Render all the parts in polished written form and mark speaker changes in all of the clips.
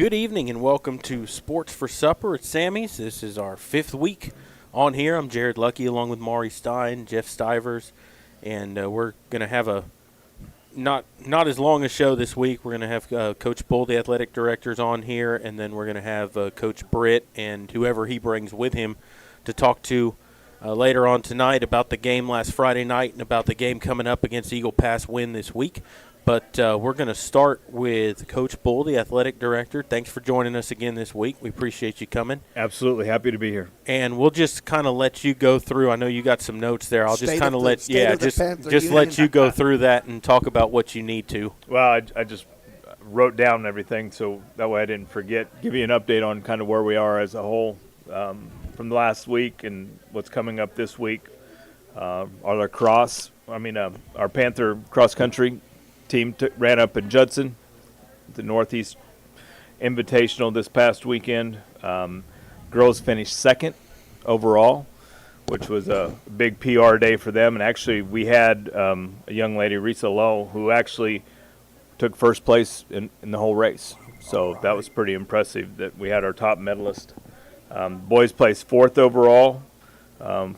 Speaker 1: Good evening and welcome to Sports for Supper at Sammy's. This is our 5th week on here. I'm Jared Lucky along with Maury Stein, Jeff Stivers, and we're going to have a not as long a show this week. We're going to have Coach Bull, the athletic directors, on here, and then we're going to have Coach Britt and whoever he brings with him to talk to later on tonight about the game last Friday night and about the game coming up against Eagle Pass win this week. But we're going to start with Coach Bull, the athletic director. Thanks for joining us again this week. We appreciate you coming.
Speaker 2: Absolutely. Happy to be here.
Speaker 1: And we'll just kind of let you go through. I know you got some notes there. I'll just kind of let let you go through that and talk about what you need to.
Speaker 2: Well, I just wrote down everything so that way I didn't forget. Give you an update on kind of where we are as a whole from the last week and what's coming up this week. Our Panther cross country team ran up in Judson, the Northeast Invitational this past weekend. Girls finished second overall, which was a big PR day for them. And actually, we had a young lady, Risa Lowe, who actually took first place in the whole race. So that was pretty impressive that we had our top medalist. Boys placed fourth overall,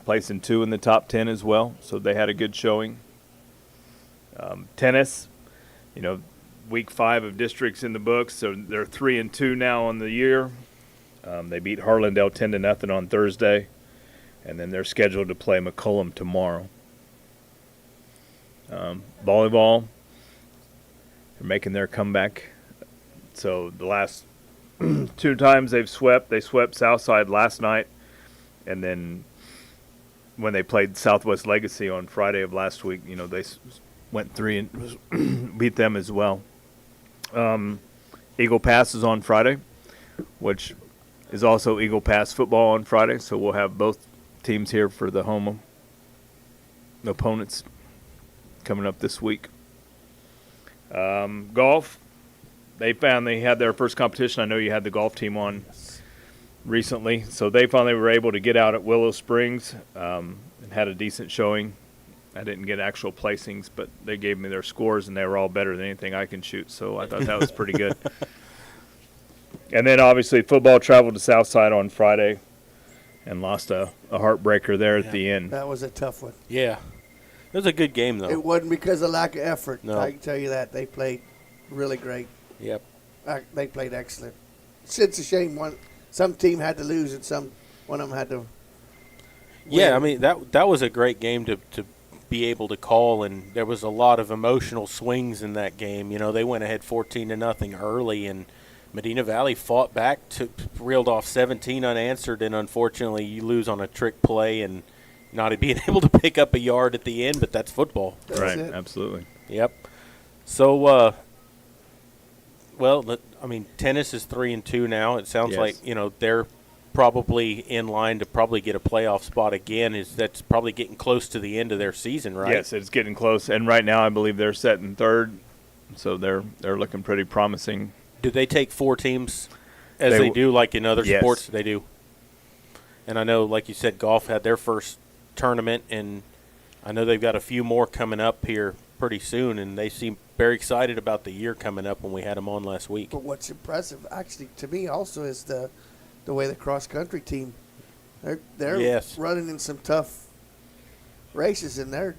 Speaker 2: placing 2 in the top 10 as well. So they had a good showing. Tennis. Week 5 of districts in the books, so they're 3-2 now on the year. They beat Harlandale 10-0 on Thursday, and then they're scheduled to play McCollum tomorrow. Volleyball, they're making their comeback. So the last 2 times they swept Southside last night, and then when they played Southwest Legacy on Friday of last week, they went 3 and beat them as well. Eagle Pass is on Friday, which is also Eagle Pass football on Friday, so we'll have both teams here for the home opponents coming up this week. Golf, they finally had their first competition. I know you had the golf team on recently, so they finally were able to get out at Willow Springs and had a decent showing. I didn't get actual placings, but they gave me their scores, and they were all better than anything I can shoot, so I thought that was pretty good. And then, obviously, football traveled to Southside on Friday and lost a heartbreaker there at the end.
Speaker 3: That was a tough one.
Speaker 1: Yeah. It was a good game, though.
Speaker 3: It wasn't because of lack of effort.
Speaker 1: No.
Speaker 3: I can tell you that. They played really great.
Speaker 1: Yep.
Speaker 3: They played excellent. It's a shame some team had to lose and one of them had to win.
Speaker 1: Yeah, I mean, that was a great game to be able to call, and there was a lot of emotional swings in that game. They went ahead 14-0 early, and Medina Valley fought back, reeled off 17 unanswered, and unfortunately you lose on a trick play and not being able to pick up a yard at the end, but that's football.
Speaker 2: Right, absolutely.
Speaker 1: Yep. So, tennis is 3-2 now. It sounds like, they're probably in line to probably get a playoff spot again. That's probably getting close to the end of their season, right?
Speaker 2: Yes, it's getting close. And right now I believe they're set in third, so they're looking pretty promising.
Speaker 1: Do they take 4 teams as they do like in other sports? They do. And I know, like you said, golf had their first tournament, and I know they've got a few more coming up here pretty soon, and they seem very excited about the year coming up when we had them on last week.
Speaker 3: But what's impressive, actually, to me also is the way the cross-country team, they're running in some tough races, and they're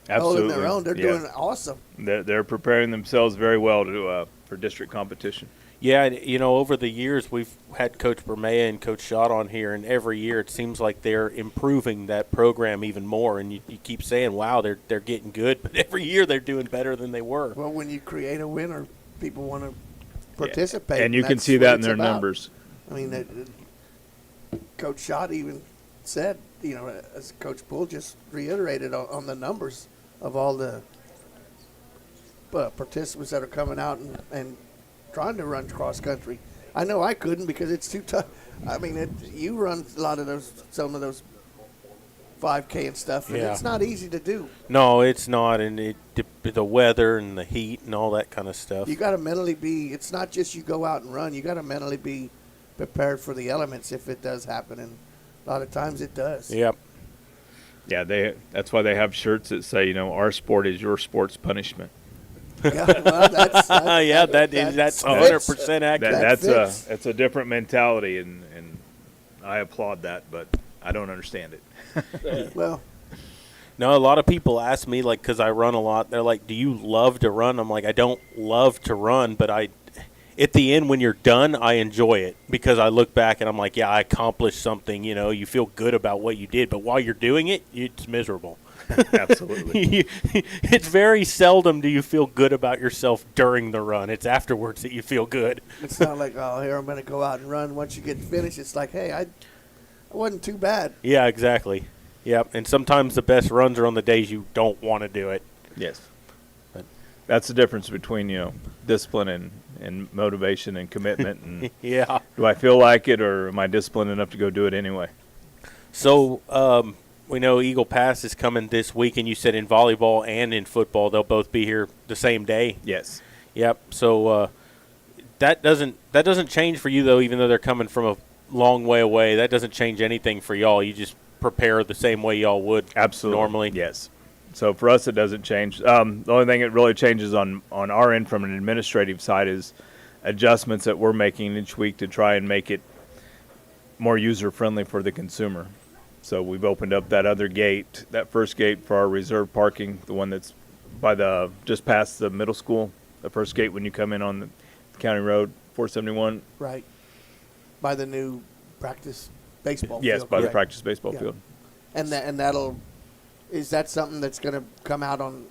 Speaker 3: holding their own. They're doing awesome.
Speaker 2: They're preparing themselves very well for district competition.
Speaker 1: Yeah, over the years we've had Coach Bermea and Coach Schott on here, and every year it seems like they're improving that program even more. And you keep saying, wow, they're getting good, but every year they're doing better than they were.
Speaker 3: Well, when you create a winner, people want to participate.
Speaker 2: And you can see that in their numbers.
Speaker 3: I mean, Coach Schott even said, as Coach Bull just reiterated on the numbers of all the participants that are coming out and trying to run cross country. I know I couldn't because it's too tough. I mean, you run some of those 5K and stuff, and it's not easy to do.
Speaker 1: No, it's not, and the weather and the heat and all that kind of stuff.
Speaker 3: You got to mentally be. It's not just you go out and run. You got to mentally be prepared for the elements if it does happen, and a lot of times it does.
Speaker 1: Yep.
Speaker 2: Yeah, that's why they have shirts that say, our sport is your sport's punishment.
Speaker 3: Yeah, well, that's
Speaker 1: 100% accurate.
Speaker 2: That's a different mentality, and I applaud that, but I don't understand it.
Speaker 3: Well,
Speaker 1: no, a lot of people ask me, like, because I run a lot, they're like, do you love to run? I'm like, I don't love to run, but at the end, when you're done, I enjoy it because I look back and I'm like, yeah, I accomplished something. You feel good about what you did, but while you're doing it, it's miserable.
Speaker 2: Absolutely.
Speaker 1: It's very seldom do you feel good about yourself during the run. It's afterwards that you feel good.
Speaker 3: It's not like, oh, here, I'm going to go out and run. Once you get finished, it's like, hey, I wasn't too bad.
Speaker 1: Yeah, exactly. Yep, and sometimes the best runs are on the days you don't want to do it.
Speaker 2: Yes. But that's the difference between, discipline and motivation and commitment. And
Speaker 1: yeah.
Speaker 2: Do I feel like it, or am I disciplined enough to go do it anyway?
Speaker 1: So we know Eagle Pass is coming this week, and you said in volleyball and in football they'll both be here the same day.
Speaker 2: Yes.
Speaker 1: Yep. So that doesn't change for you though, even though they're coming from a long way away. That doesn't change anything for y'all. You just prepare the same way y'all would
Speaker 2: absolutely
Speaker 1: normally.
Speaker 2: Yes. So for us, it doesn't change. The only thing that really changes on our end from an administrative side is adjustments that we're making each week to try and make it more user-friendly for the consumer. So we've opened up that other gate, that first gate for our reserve parking, the one that's by just past the middle school, the first gate when you come in on the County Road 471.
Speaker 3: Right. By the new practice baseball field.
Speaker 2: Yes, by the practice baseball field.
Speaker 3: And that'll. Is that something that's going to come out on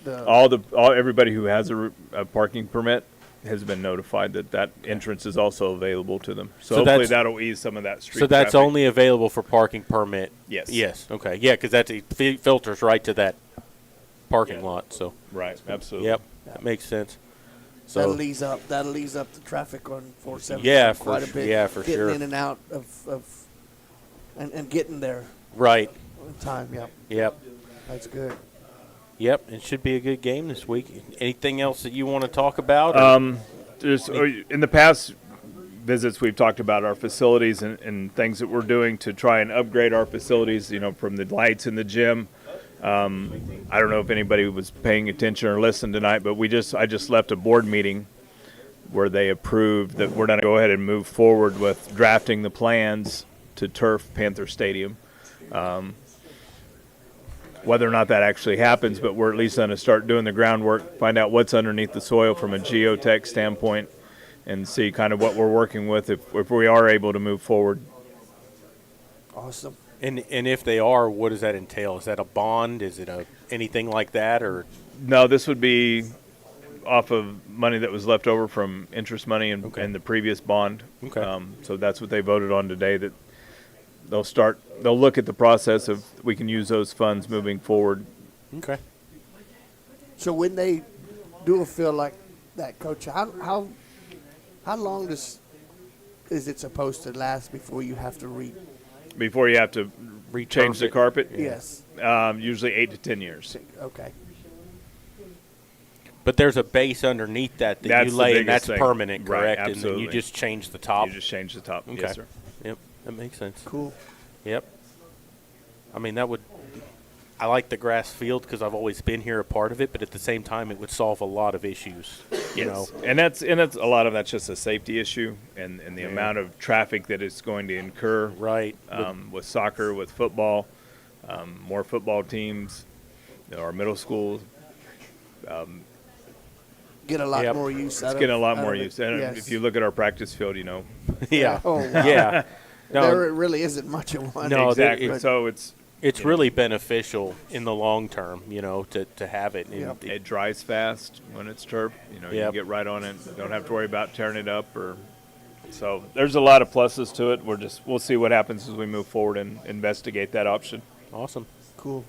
Speaker 3: the?
Speaker 2: Everybody who has a parking permit has been notified that entrance is also available to them. So hopefully that'll ease some of that street.
Speaker 1: So that's
Speaker 2: traffic.
Speaker 1: only available for parking permit.
Speaker 2: Yes.
Speaker 1: Yes. Okay. Yeah, because it filters right to that parking lot. So.
Speaker 2: Right. Absolutely.
Speaker 1: Yep. That makes sense. So
Speaker 3: that'll ease up the traffic on 470.
Speaker 1: Yeah,
Speaker 3: quite a bit.
Speaker 1: Yeah, for
Speaker 3: getting
Speaker 1: sure.
Speaker 3: Getting in and out of and getting there.
Speaker 1: Right.
Speaker 3: On time. Yep.
Speaker 1: Yep.
Speaker 3: That's good.
Speaker 1: Yep. It should be a good game this week. Anything else that you want to talk about?
Speaker 2: In the past visits, we've talked about our facilities and things that we're doing to try and upgrade our facilities. From the lights in the gym. I don't know if anybody was paying attention or listened tonight, but I just left a board meeting where they approved that we're going to go ahead and move forward with drafting the plans to turf Panther Stadium. Whether or not that actually happens, but we're at least going to start doing the groundwork, find out what's underneath the soil from a geotech standpoint, and see kind of what we're working with if we are able to move forward.
Speaker 3: Awesome.
Speaker 1: And if they are, what does that entail? Is that a bond? Is it anything like that? Or
Speaker 2: no, this would be off of money that was left over from interest money and the previous bond.
Speaker 1: Okay.
Speaker 2: So that's what they voted on today, that they'll look at the process of we can use those funds moving forward.
Speaker 1: Okay.
Speaker 3: So when they do a field like that, Coach, how long is it supposed to last before you have to
Speaker 2: Before you have to change the carpet?
Speaker 3: Yes.
Speaker 2: Usually 8 to 10 years.
Speaker 3: Okay.
Speaker 1: But there's a base underneath that you lay, and that's permanent, correct?
Speaker 2: Right, absolutely.
Speaker 1: And then you just change the top.
Speaker 2: You just change the top.
Speaker 1: Okay.
Speaker 2: Yes, sir.
Speaker 1: Yep, that makes sense.
Speaker 3: Cool.
Speaker 1: Yep. I mean, I like the grass field because I've always been here a part of it, but at the same time, it would solve a lot of issues.
Speaker 2: Yes. And that's a lot of that's just a safety issue and the amount of traffic that it's going to incur.
Speaker 1: Right.
Speaker 2: With soccer, with football, more football teams, our middle schools.
Speaker 3: Get a lot more use out of it.
Speaker 2: It's getting a lot more use. And
Speaker 3: yes.
Speaker 2: if you look at our practice field,
Speaker 1: Yeah.
Speaker 3: Oh, wow.
Speaker 1: Yeah. No,
Speaker 3: there really isn't much of one.
Speaker 1: No,
Speaker 2: exactly. So
Speaker 1: it's really beneficial in the long term, to have it.
Speaker 3: Yep.
Speaker 2: It dries fast when it's turf. You can get right on it. Don't have to worry about tearing it up so there's a lot of pluses to it. We'll see what happens as we move forward and investigate that option.
Speaker 1: Awesome.
Speaker 3: Cool.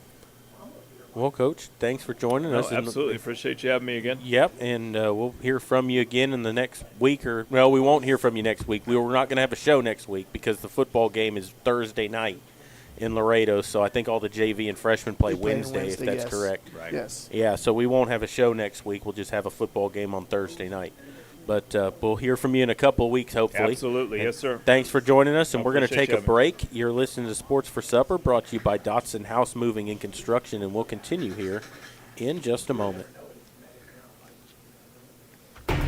Speaker 1: Well, Coach, thanks for joining us.
Speaker 2: Absolutely. Appreciate you having me again.
Speaker 1: Yep, and we'll hear from you again in the next week. We won't hear from you next week. We're not going to have a show next week because the football game is Thursday night in Laredo, so I think all the JV and freshmen play Wednesday, if that's correct.
Speaker 2: Right.
Speaker 3: Yes.
Speaker 1: Yeah, so we won't have a show next week. We'll just have a football game on Thursday night. But we'll hear from you in a couple of weeks, hopefully.
Speaker 2: Absolutely.
Speaker 1: And
Speaker 2: yes, sir.
Speaker 1: Thanks for joining us, and we're going to take a
Speaker 2: you.
Speaker 1: break. You're listening to Sports for Supper, brought to you by Dotson House Moving and Construction, and we'll continue here in just a moment.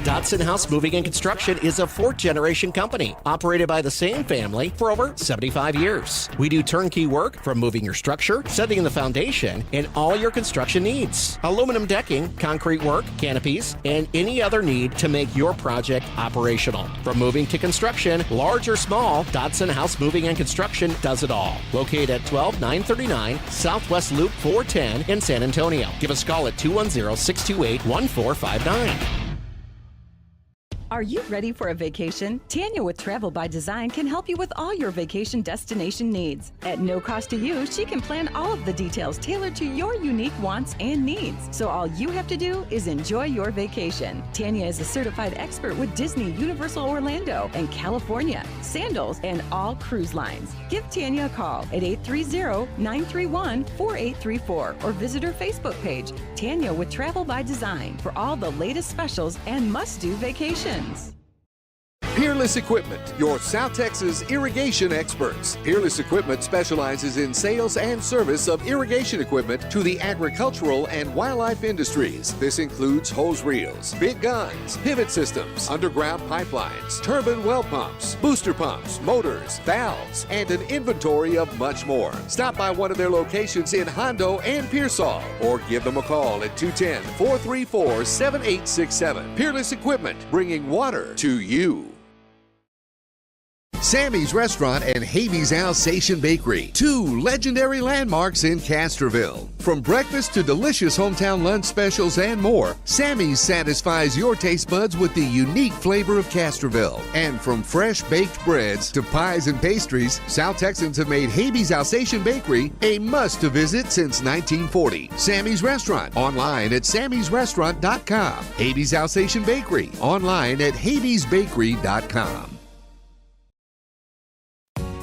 Speaker 4: Dodson House Moving and Construction is a fourth-generation company operated by the same family for over 75 years. We do turnkey work from moving your structure, setting the foundation, and all your construction needs. Aluminum decking, concrete work, canopies, and any other need to make your project operational. From moving to construction, large or small, Dodson House Moving and Construction does it all. Located at 12939 Southwest Loop 410 in San Antonio. Give us a call at 210-628-1459.
Speaker 5: Are you ready for a vacation? Tanya with Travel by Design can help you with all your vacation destination needs. At no cost to you, she can plan all of the details tailored to your unique wants and needs. So all you have to do is enjoy your vacation. Tanya is a certified expert with Disney, Universal Orlando, and California, Sandals, and all cruise lines. Give Tanya a call at 830-931-4834 or visit her Facebook page, Tanya with Travel by Design, for all the latest specials and must-do vacations.
Speaker 6: Peerless Equipment, your South Texas irrigation experts. Peerless Equipment specializes in sales and service of irrigation equipment to the agricultural and wildlife industries. This includes hose reels, big guns, pivot systems, underground pipelines, turbine well pumps, booster pumps, motors, valves, and an inventory of much more. Stop by one of their locations in Hondo and Pearsall or give them a call at 210-434-7867. Peerless Equipment, bringing water to you. Sammy's Restaurant and Havy's Alsatian Bakery, two legendary landmarks in Castroville. From breakfast to delicious hometown lunch specials and more, Sammy's satisfies your taste buds with the unique flavor of Castroville. And from fresh baked breads to pies and pastries, South Texans have made Havy's Alsatian Bakery a must-to-visit since 1940. Sammy's Restaurant, online at sammysrestaurant.com. Havy's Alsatian Bakery, online at havysbakery.com.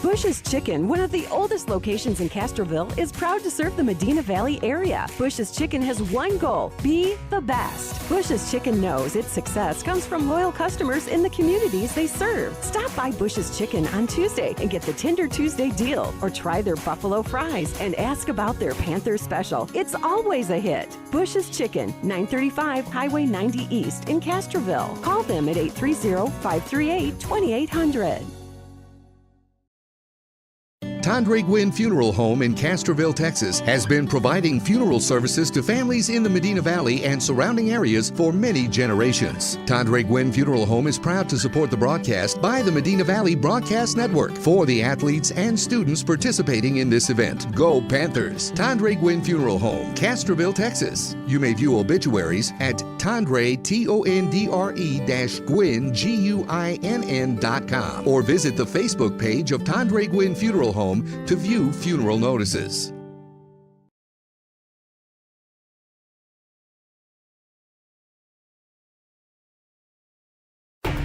Speaker 5: Bush's Chicken, one of the oldest locations in Castroville, is proud to serve the Medina Valley area. Bush's Chicken has one goal: be the best. Bush's Chicken knows its success comes from loyal customers in the communities they serve. Stop by Bush's Chicken on Tuesday and get the Tender Tuesday deal, or try their buffalo fries and ask about their Panther special. It's always a hit. Bush's Chicken, 935 Highway 90 East in Castroville. Call them at 830-538-2800.
Speaker 6: Tandre Gwynn Funeral Home in Castroville, Texas, has been providing funeral services to families in the Medina Valley and surrounding areas for many generations. Tandre Gwynn Funeral Home is proud to support the broadcast by the Medina Valley Broadcast Network for the athletes and students participating in this event. Go Panthers! Tandre Gwynn Funeral Home, Castroville, Texas. You may view obituaries at Tandre, Tondre-Gwynn, Guinn.com, or visit the Facebook page of Tandre Gwynn Funeral Home to view funeral notices.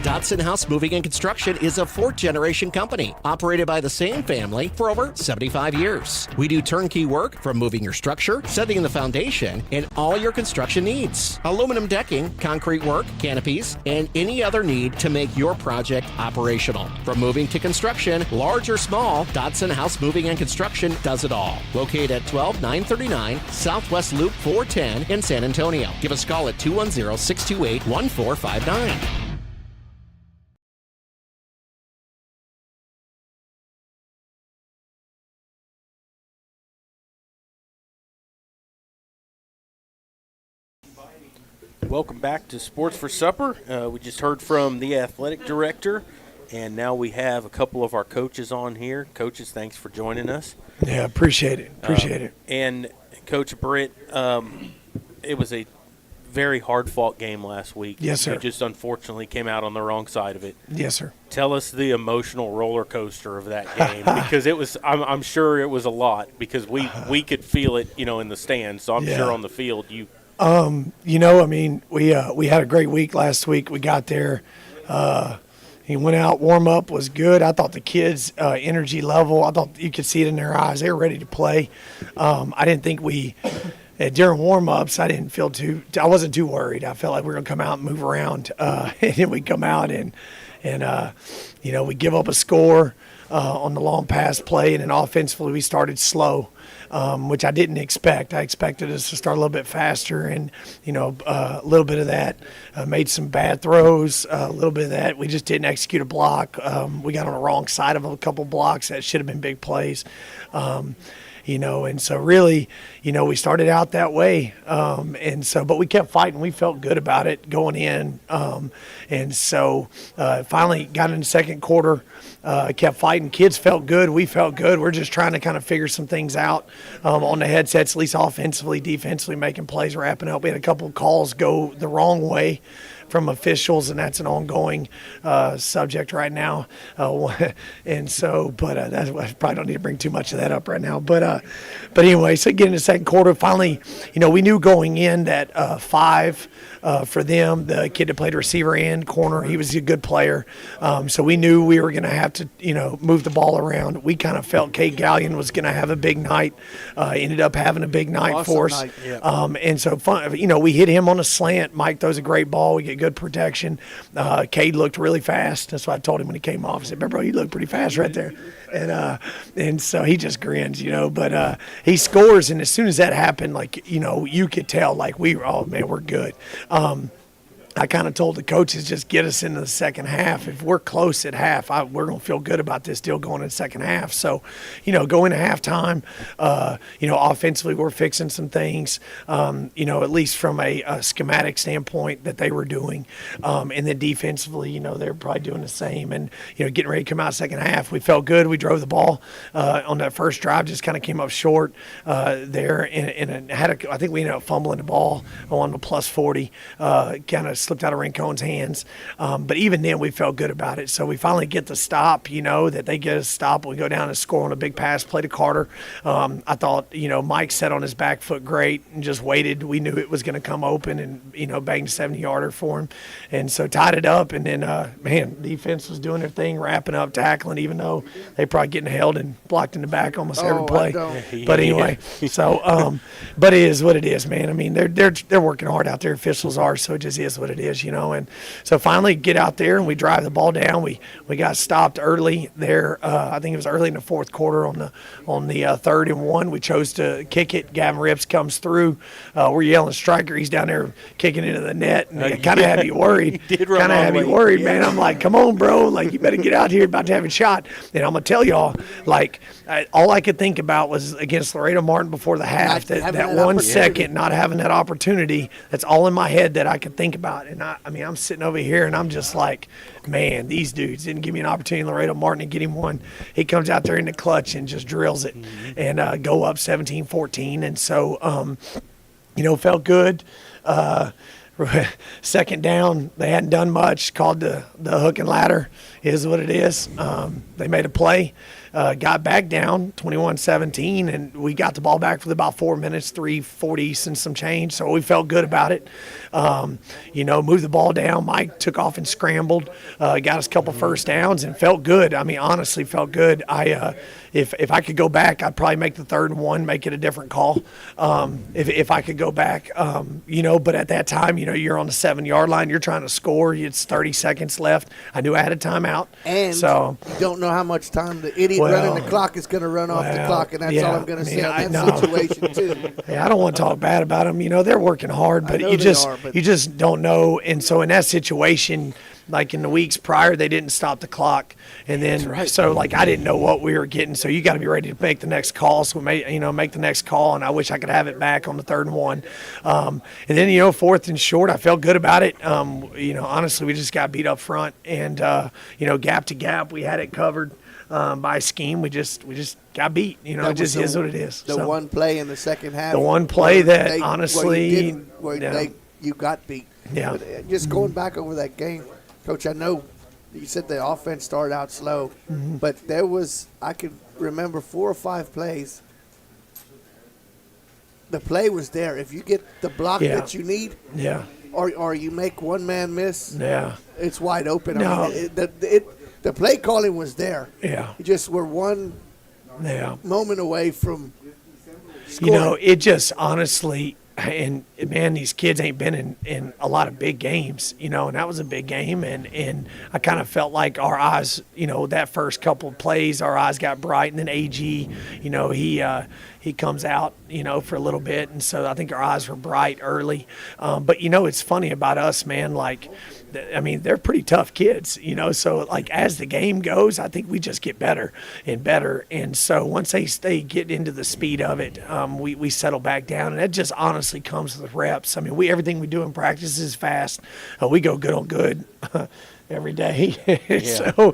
Speaker 4: Dodson House Moving and Construction is a fourth-generation company operated by the same family for over 75 years. We do turnkey work from moving your structure, setting the foundation, and all your construction needs. Aluminum decking, concrete work, canopies, and any other need to make your project operational. From moving to construction, large or small, Dodson House Moving and Construction does it all. Located at 12939 Southwest Loop 410 in San Antonio. Give us a call at 210-628-1459.
Speaker 1: Welcome back to Sports for Supper. We just heard from the athletic director, and now we have a couple of our coaches on here. Coaches, thanks for joining us.
Speaker 7: Yeah, appreciate it.
Speaker 1: And Coach Britt, it was a very hard-fought game last week.
Speaker 7: Yes, sir.
Speaker 1: You just unfortunately came out on the wrong side of it.
Speaker 7: Yes, sir.
Speaker 1: Tell us the emotional roller coaster of that game, because it was. I'm sure it was a lot, because we could feel it, in the stands. So I'm sure on the field you.
Speaker 7: We had a great week last week. We got there. He went out, warm up was good. I thought the kids' energy level, I thought you could see it in their eyes. They were ready to play. I didn't think during warm ups, I wasn't too worried. I felt like we were going to come out and move around. And then we come out and And, we give up a score on the long pass play, and then offensively we started slow. Which I didn't expect. I expected us to start a little bit faster, and a little bit of that. Made some bad throws, a little bit of that. We just didn't execute a block. We got on the wrong side of a couple blocks that should have been big plays. And so really, we started out that way. But we kept fighting. We felt good about it going in. Finally got in the second quarter, kept fighting. Kids felt good. We felt good. We're just trying to kind of figure some things out on the headsets, at least offensively, defensively, making plays, wrapping up. We had a couple of calls go the wrong way from officials, and that's an ongoing subject right now. I probably don't need to bring too much of that up right now. But anyway, so getting in the second quarter, finally, we knew going in that 5 for them, the kid that played receiver and corner, he was a good player. So we knew we were going to have to, move the ball around. We kind of felt Cade Gallion was going to have a big night. Ended up having a big night for us. Yeah. We hit him on a slant. Mike throws a great ball. We get good protection. Cade looked really fast. That's what I told him when he came off. I said, bro, you look pretty fast right there. And so he just grins, but he scores. And as soon as that happened, you could tell, we're good. I kind of told the coaches, just get us into the second half. If we're close at half, we're going to feel good about this deal going in the second half. So, going to halftime, offensively we're fixing some things, at least from a schematic standpoint that they were doing. And then defensively, they're probably doing the same. And, getting ready to come out second half, we felt good. We drove the ball on that first drive, just kind of came up short there. And I think we ended up fumbling the ball on the plus 40, kind of slipped out of Rincon's hands. But even then, we felt good about it. So we finally get the stop, that they get a stop. We go down and score on a big pass play to Carter. I thought, Mike set on his back foot great and just waited. We knew it was going to come open and, banged a 70-yarder for him. And so tied it up. And then, defense was doing their thing, wrapping up, tackling, even though they probably getting held and blocked in the back almost every play. But anyway, but it is what it is, man. I mean, they're working hard out there. Officials are, so it just is what it is, And so finally get out there and we drive the ball down. We got stopped early there. I think it was early in the fourth quarter on the 3rd and 1. We chose to kick it. Gavin Rips comes through. We're yelling striker. He's down there kicking into the net, and it kind of had me worried. Man. I'm like, come on, bro. You better get out here. About to have a shot. And I'm gonna tell y'all, all I could think about was against Laredo Martin before the half. That 1 second, not having that opportunity. That's all in my head that I could think about. And I'm sitting over here and I'm just like, man, these dudes didn't give me an opportunity. Laredo Martin to get him one. He comes out there in the clutch and just drills it and go up 17-14. And so, felt good. Second down, they hadn't done much. Called the hook and ladder is what it is. They made a play. Got back down 21-17, and we got the ball back for about 4 minutes, 3:40 and some change. So we felt good about it. Moved the ball down. Mike took off and scrambled, got us a couple first downs, and felt good. I mean, honestly, felt good. If I could go back, I'd probably make the 3rd and 1, make it a different call. If I could go back, but at that time, you're on the 7-yard line, you're trying to score. It's 30 seconds left. I knew I had a timeout.
Speaker 3: And you don't know how much time the idiot running the clock is going to run off the clock, and that's all I'm going to say on that situation, too.
Speaker 7: Yeah, I don't want to talk bad about them. They're working hard, but you just don't know. And so in that situation, like in the weeks prior, they didn't stop the clock. And then, so I didn't know what we were getting. So you got to be ready to make the next call. So make the next call. And I wish I could have it back on the 3rd and 1. And then, 4th and short, I felt good about it. Honestly, we just got beat up front and, gap to gap, we had it covered. By scheme, we just got beat. It just is what it is.
Speaker 3: The one play in the second half.
Speaker 7: The one play that honestly,
Speaker 3: you got beat.
Speaker 7: Yeah.
Speaker 3: But just going back over that game, Coach, I know you said the offense started out slow, but I could remember 4 or 5 plays. The play was there. If you get the block that you need, or you make one man miss, it's wide open.
Speaker 7: No.
Speaker 3: I mean, the play calling was there.
Speaker 7: Yeah.
Speaker 3: You just were one moment away from scoring.
Speaker 7: It just honestly, and man, these kids ain't been in a lot of big games, and that was a big game. And I kind of felt like our eyes, that first couple of plays, our eyes got bright. And then AG, he comes out, for a little bit. And so I think our eyes were bright early. But, it's funny about us, man, like, they're pretty tough kids, so like as the game goes, I think we just get better and better. And so once they get into the speed of it, we settle back down, and that just honestly comes with reps. Everything we do in practice is fast. We go good on good. Every day.
Speaker 1: Yeah.
Speaker 7: We're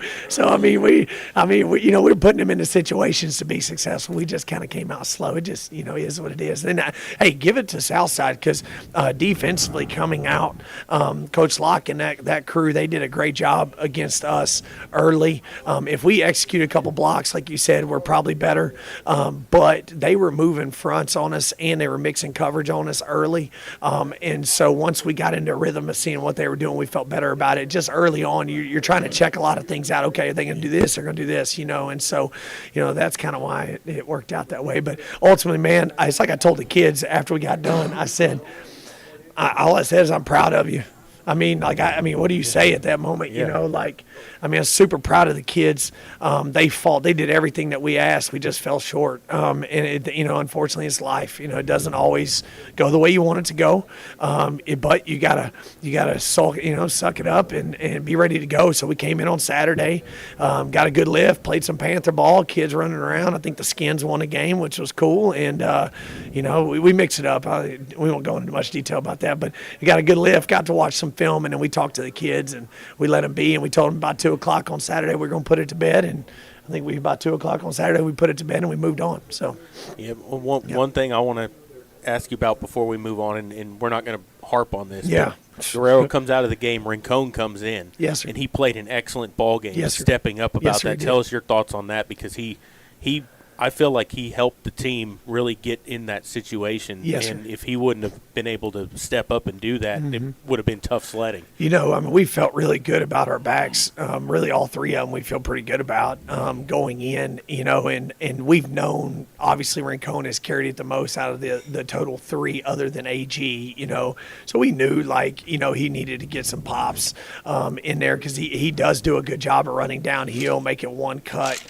Speaker 7: putting them into situations to be successful. We just kind of came out slow. It just, is what it is. And hey, give it to Southside, because defensively coming out, Coach Locke and that crew, they did a great job against us early. If we execute a couple blocks, like you said, we're probably better. But they were moving fronts on us, and they were mixing coverage on us early. And so once we got into a rhythm of seeing what they were doing, we felt better about it. Just early on, you're trying to check a lot of things out. Okay, are they going to do this? They're going to do this, and so, that's kind of why it worked out that way. But ultimately, man, it's like I told the kids after we got done, I said, all I said is I'm proud of you. What do you say at that moment?
Speaker 1: Yeah.
Speaker 7: I'm super proud of the kids. They did everything that we asked. We just fell short. And unfortunately, it's life. It doesn't always go the way you want it to go. But you gotta suck it up and be ready to go. So we came in on Saturday, got a good lift, played some Panther ball, kids running around. I think the Skins won a game, which was cool. And we mix it up. We won't go into much detail about that, but we got a good lift. Got to watch some film, and then we talked to the kids, and we let them be, and we told them about 2:00 on Saturday we're going to put it to bed. And I think about 2:00 on Saturday we put it to bed and we moved on. So
Speaker 1: one thing I want to ask you about before we move on, and we're not going to harp on this.
Speaker 7: Yeah.
Speaker 1: Guerrero comes out of the game, Rincon comes in.
Speaker 7: Yes, sir.
Speaker 1: And he played an excellent ball game.
Speaker 7: Yes, sir.
Speaker 1: Stepping up about
Speaker 7: Yes, sir,
Speaker 1: that.
Speaker 7: he
Speaker 1: Tell
Speaker 7: did.
Speaker 1: us your thoughts on that, because I feel like he helped the team really get in that situation.
Speaker 7: Yes,
Speaker 1: and
Speaker 7: sir.
Speaker 1: if he wouldn't have been able to step up and do that, it would have been tough sledding.
Speaker 7: We felt really good about our backs. Really, all three of them we feel pretty good about going in, and we've known, obviously, Rincon has carried it the most out of the total three other than AG, So we knew, he needed to get some pops in there, because he does do a good job of running downhill, making one cut.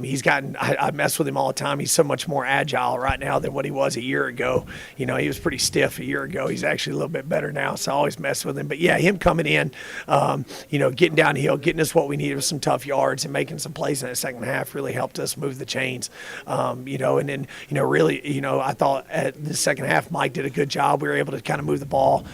Speaker 7: He's gotten, I mess with him all the time. He's so much more agile right now than what he was a year ago. He was pretty stiff a year ago. He's actually a little bit better now, so I always mess with him. But yeah, him coming in, getting downhill, getting us what we needed with some tough yards and making some plays in the second half really helped us move the chains. And then, really, I thought at the second half, Mike did a good job. We were able to kind of move the ball,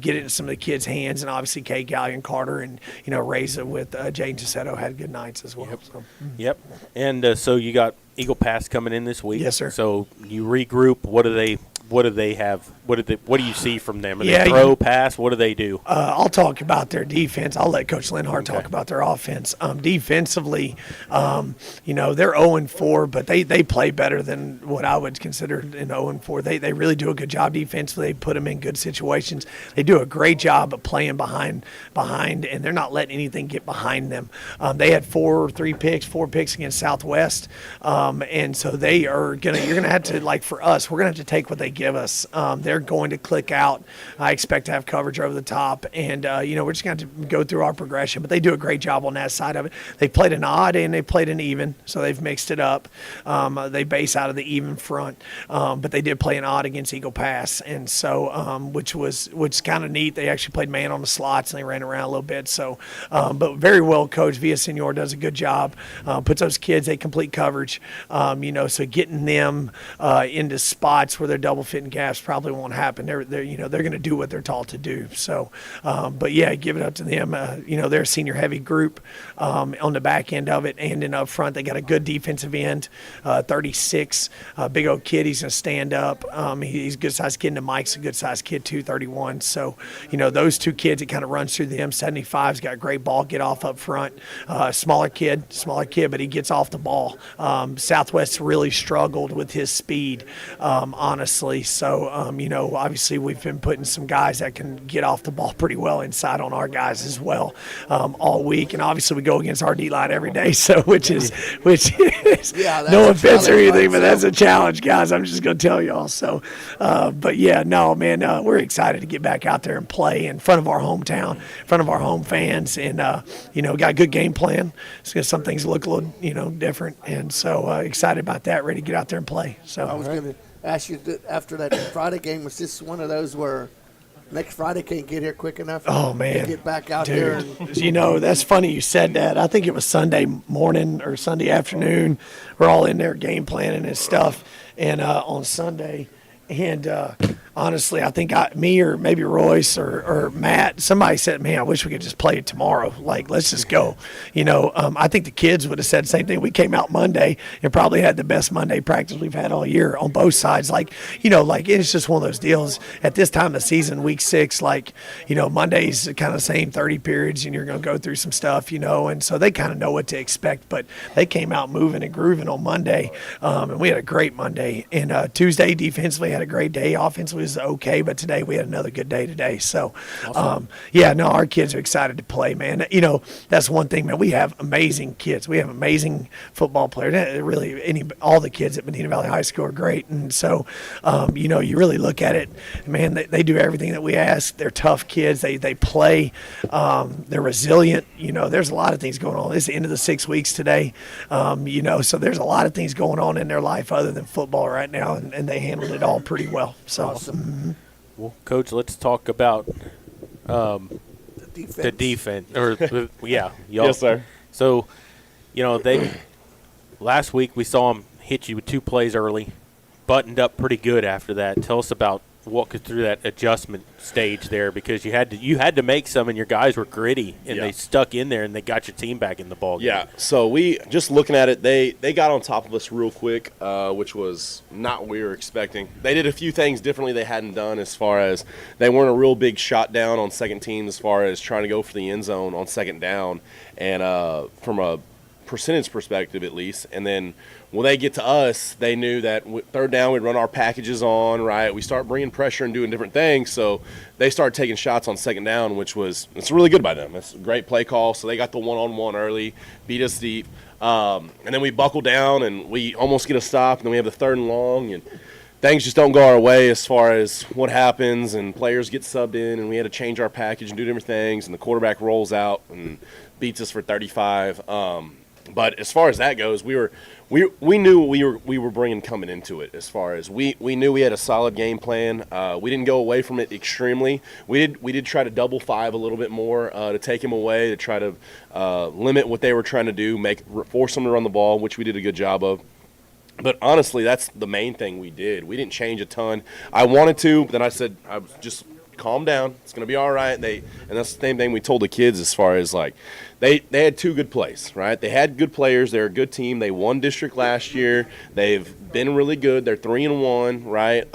Speaker 7: get it in some of the kids' hands, and obviously Kay Gallion Carter and, Reza with Jane Giusetto had good nights as well.
Speaker 1: Yep.
Speaker 7: So.
Speaker 1: Yep. And so you got Eagle Pass coming in this week.
Speaker 7: Yes, sir.
Speaker 1: So you regroup. What do they have? What do you see from them? Are
Speaker 7: Yeah,
Speaker 1: they throw, pass? What do they do?
Speaker 7: I'll talk about their defense. I'll let Coach Linhart talk about their offense. Defensively, they're 0-4, but they play better than what I would consider an 0-4. They really do a good job defensively. They put them in good situations. They do a great job of playing behind, and they're not letting anything get behind them. They had four picks against Southwest, and so they are you're gonna have to, for us, we're gonna have to take what they give us. They're going to click out. I expect to have coverage over the top, and we're just going to have to go through our progression. But they do a great job on that side of it. They played an odd and they played an even, so they've mixed it up. They base out of the even front, but they did play an odd against Eagle Pass, and so which kind of neat. They actually played man on the slots and they ran around a little bit. So, but very well coached. Villasenor does a good job. Puts those kids, they complete coverage. So getting them into spots where they're double fitting gaps probably won't happen. They're going to do what they're taught to do. So, but yeah, give it up to them. They're a senior heavy group on the back end of it, and then up front they got a good defensive end, 36, big old kid. He's going to stand up. He's a good sized kid, and Mike's a good sized kid too, 31. So, those two kids, it kind of runs through them. 75's got a great ball get off up front. Smaller kid, but he gets off the ball. Southwest really struggled with his speed, honestly. defensively. So, obviously we've been putting some guys that can get off the ball pretty well inside on our guys as well all week. And obviously we go against our D-line every day, so which is no offense or anything, but that's a challenge, guys. I'm just going to tell y'all. So, we're excited to get back out there and play in front of our hometown, in front of our home fans, and got a good game plan. So some things look a little, different, and so excited about that. Ready to get out there and play. So
Speaker 3: I was going to ask you after that Friday game, was this one of those where next Friday can't get here quick enough?
Speaker 7: Oh man,
Speaker 3: to get back out
Speaker 7: dude,
Speaker 3: there.
Speaker 7: That's funny you said that. I think it was Sunday morning or Sunday afternoon. We're all in there game planning and stuff, and on Sunday. And honestly, I think me or maybe Royce or Matt, somebody said, man, I wish we could just play it tomorrow. Like, let's just go. I think the kids would have said the same thing. We came out Monday and probably had the best Monday practice we've had all year on both sides. It's just one of those deals. At this time of the season, week 6, Monday's kind of the same 30 periods, and you're going to go through some stuff, and so they kind of know what to expect. But they came out moving and grooving on Monday, and we had a great Monday. And Tuesday, defensively, had a great day. Offensively was okay, but today we had another good day today. So, awesome. Our kids are excited to play, man. That's one thing, man. We have amazing kids. We have amazing football players. Really, all the kids at Medina Valley High School are great. And so, you really look at it, man, they do everything that we ask. They're tough kids. They play. They're resilient. There's a lot of things going on. It's the end of the 6 weeks today. So there's a lot of things going on in their life other than football right now, and they handled it all pretty well. So,
Speaker 3: awesome.
Speaker 1: Well, Coach, let's talk about the defense.
Speaker 2: Yes, sir.
Speaker 1: So, last week we saw them hit you with 2 plays early, buttoned up pretty good after that. Tell us about walk us through that adjustment stage there, because you had to make some, and your guys were gritty and they stuck in there and they got your team back in the ball game.
Speaker 8: Yeah, so we just looking at it, they got on top of us real quick, which was not what we were expecting. They did a few things differently they hadn't done, as far as they weren't a real big shot down on second team as far as trying to go for the end zone on second down, and from a percentage perspective at least. And then when they get to us, they knew that third down we'd run our packages on, right? We start bringing pressure and doing different things. So they started taking shots on second down, it's really good by them. It's a great play call. So they got the one-on-one early, beat us deep. And then we buckle down and we almost get a stop, and then we have the 3rd and long, and things just don't go our way as far as what happens, and players get subbed in, and we had to change our package and do different things, and the quarterback rolls out and beats us for 35. But as far as that goes, we knew what we were bringing coming into it. As far as we knew we had a solid game plan. We didn't go away from it extremely. We did try to double 5 a little bit more to take him away, to try to limit what they were trying to do, force them to run the ball, which we did a good job of. But honestly, that's the main thing we did. We didn't change a ton. I wanted to, but then I said, I was just calm down. It's going to be all right. And that's the same thing we told the kids, as far as they had 2 good plays, right? They had good players. They're a good team. They won district last year. They've been really good. They're 3-1, right?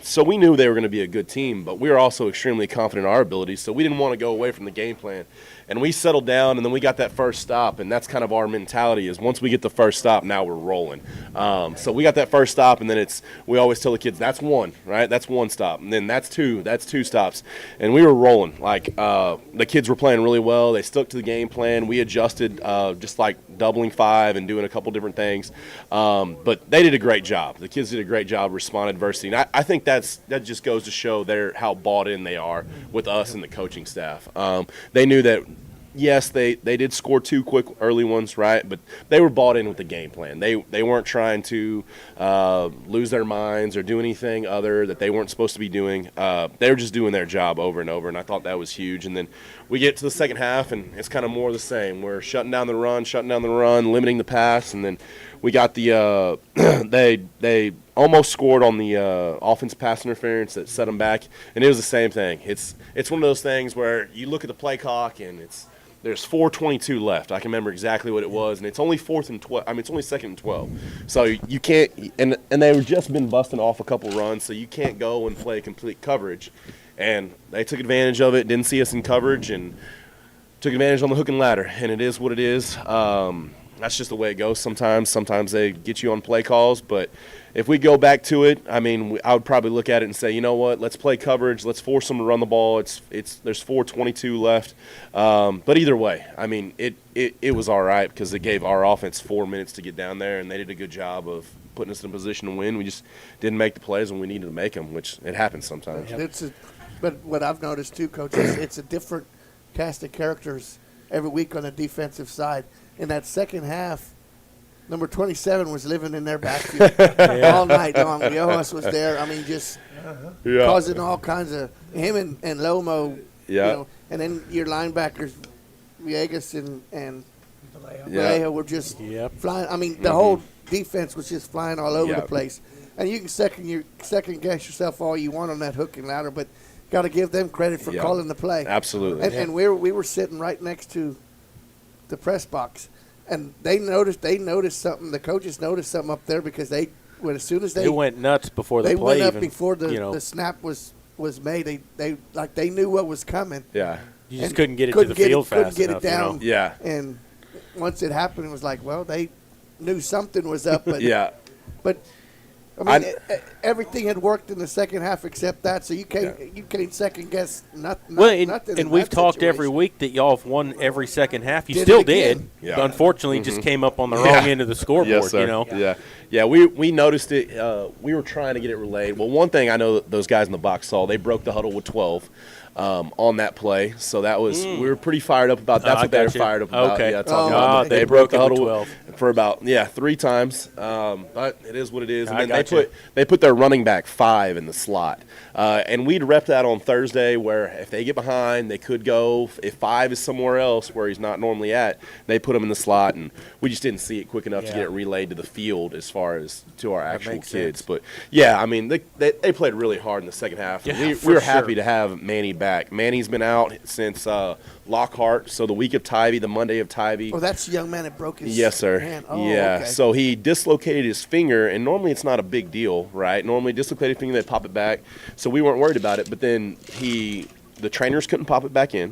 Speaker 8: So we knew they were going to be a good team, but we were also extremely confident in our abilities. So we didn't want to go away from the game plan. And we settled down, and then we got that first stop, and that's kind of our mentality, is once we get the first stop, now we're rolling. So we got that first stop, and then we always tell the kids, that's 1, right? That's 1 stop. And then that's 2 stops. And we were rolling. The kids were playing really well. They stuck to the game plan. We adjusted, just doubling 5 and doing a couple different things. But they did a great job. The kids did a great job responding to adversity. And I think that just goes to show how bought in they are with us and the coaching staff. They knew that, yes, they did score 2 quick early ones, right? But they were bought in with the game plan. They weren't trying to lose their minds or do anything other that they weren't supposed to be doing. They were just doing their job over and over, and I thought that was huge. And then we get to the second half, and it's kind of more of the same. We're shutting down the run, limiting the pass, and then we got the they almost scored on the offense pass interference that set them back, and it was the same thing. It's one of those things where you look at the play clock, and there's 4:22 left. I can remember exactly what it was, and it's only 4th and 12. I mean, it's only 2nd and 12. So you can't, and they've just been busting off a couple runs, so you can't go and play complete coverage. And they took advantage of it, didn't see us in coverage, and took advantage on the hook and ladder. And it is what it is. that's just the way it goes sometimes. Sometimes they get you on play calls, but if we go back to it, I mean, I would probably look at it and say, you know what, let's play coverage. Let's force them to run the ball. There's 4:22 left. But either way, I mean, it was all right because it gave our offense 4 minutes to get down there, and they did a good job of putting us in a position to win. We just didn't make the plays when we needed to make them, which it happens sometimes.
Speaker 3: But what I've noticed too, Coach, is it's a different cast of characters every week on the defensive side. In that second half, number 27 was living in their backfield all night long. Yoas was there. I mean, just causing all kinds of him and Lomo.
Speaker 8: Yeah.
Speaker 3: You know, and then your linebackers, Villegas and Vallejo were just flying. I mean, the whole defense was just flying all over the place. And you can second guess yourself all you want on that hook and ladder, but got to give them credit for calling the play.
Speaker 8: Absolutely.
Speaker 3: And we were sitting right next to the press box, and they noticed something. The coaches noticed something up there because as soon as they
Speaker 1: went nuts before the play.
Speaker 3: They went up
Speaker 1: even,
Speaker 3: before the snap was made. They knew what was coming.
Speaker 8: Yeah.
Speaker 1: You just couldn't get it to the field fast
Speaker 3: couldn't
Speaker 1: enough.
Speaker 3: Get it down.
Speaker 8: You know? Yeah.
Speaker 3: And once it happened, it was like, well, they knew something was up. But But I mean, everything had worked in the second half except that, so you can't second guess nothing.
Speaker 1: And we've talked every week that y'all have won every second half. You still did.
Speaker 8: Yeah.
Speaker 1: Unfortunately, just came up on the wrong end of the scoreboard.
Speaker 8: Yes, sir.
Speaker 1: You know.
Speaker 8: Yeah. We noticed it. We were trying to get it relayed. Well, one thing I know that those guys in the box saw, they broke the huddle with 12. On that play, so that was we were pretty fired up about. That's what they were fired up about.
Speaker 1: Okay,
Speaker 8: yeah, they broke the huddle for about 3 times, but it is what it is. And then they put their running back 5 in the slot, and we'd rep that on Thursday where if they get behind, they could go. If 5 is somewhere else where he's not normally at, they put him in the slot, and we just didn't see it quick enough to get it relayed to the field as far as to our actual kids. But I mean they played really hard in the second half. We were happy to have Manny back. Manny's been out since Lockhart, so the week of Tybee, the Monday of Tybee.
Speaker 3: Oh, that's the young man that broke his
Speaker 8: Yes, sir.
Speaker 3: hand. Oh,
Speaker 8: yeah,
Speaker 3: okay.
Speaker 8: So he dislocated his finger, and normally it's not a big deal, right? Normally dislocated finger, they pop it back, so we weren't worried about it. But then the trainers couldn't pop it back in,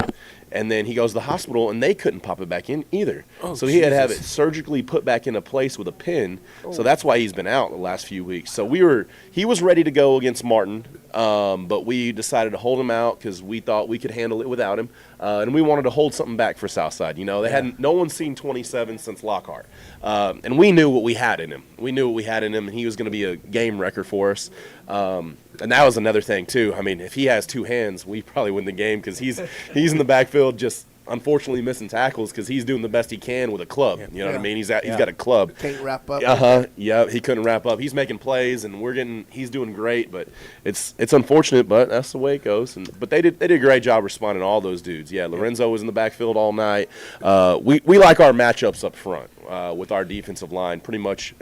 Speaker 8: and then he goes to the hospital, and they couldn't pop it back in either.
Speaker 1: Oh,
Speaker 8: so he had to have it surgically put back into place with a pin. So that's why he's been out the last few weeks. So he was ready to go against Martin, but we decided to hold him out because we thought we could handle it without him, and we wanted to hold something back for Southside. You know, no one's seen 27 since Lockhart, and we knew what we had in him. And he was going to be a game wrecker for us. And that was another thing too. I mean, if he has 2 hands, we probably win the game because he's in the backfield just unfortunately missing tackles because he's doing the best he can with a club. You know what I mean? He's got a club.
Speaker 3: Can't wrap up.
Speaker 8: Yeah, he couldn't wrap up. He's making plays, and he's doing great. But it's unfortunate, but that's the way it goes. But they did a great job responding to all those dudes. Yeah, Lorenzo was in the backfield all night. We like our matchups up front with our defensive line pretty much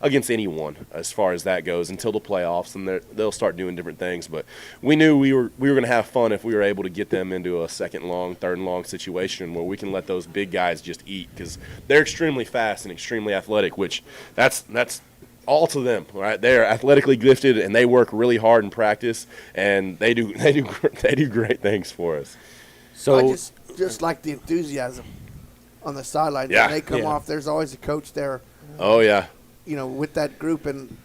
Speaker 8: against anyone as far as that goes until the playoffs, and they'll start doing different things. But we knew we were going to have fun if we were able to get them into a second long, third and long situation where we can let those big guys just eat because they're extremely fast and extremely athletic, which that's all to them, right? They're athletically gifted and they work really hard in practice, and they do great things for us.
Speaker 3: So I just like the enthusiasm on the sideline.
Speaker 8: Yeah.
Speaker 3: When they come off, there's always a coach there.
Speaker 8: Oh yeah.
Speaker 3: You know, with that group, and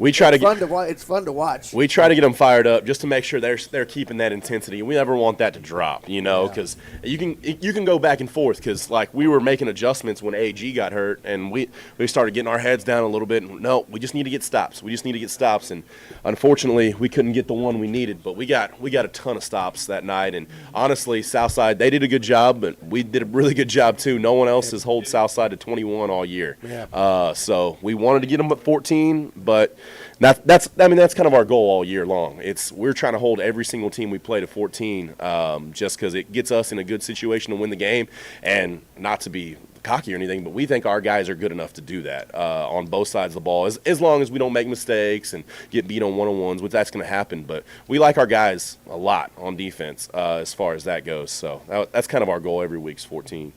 Speaker 3: it's fun to watch.
Speaker 8: We try to get them fired up just to make sure they're keeping that intensity. We never want that to drop, you know, because you can go back and forth because like we were making adjustments when AG got hurt, and we started getting our heads down a little bit. And no, we just need to get stops. And unfortunately, we couldn't get the one we needed, but we got a ton of stops that night. And honestly, Southside, they did a good job, but we did a really good job too. No one else has held Southside to 21 all year. So we wanted to get them at 14, but that's kind of our goal all year long. We're trying to hold every single team we play to 14, just because it gets us in a good situation to win the game, and not to be cocky or anything, but we think our guys are good enough to do that on both sides of the ball, as long as we don't make mistakes and get beat on one-on-ones, which that's going to happen. But we like our guys a lot on defense as far as that goes. So that's kind of our goal every week's 14.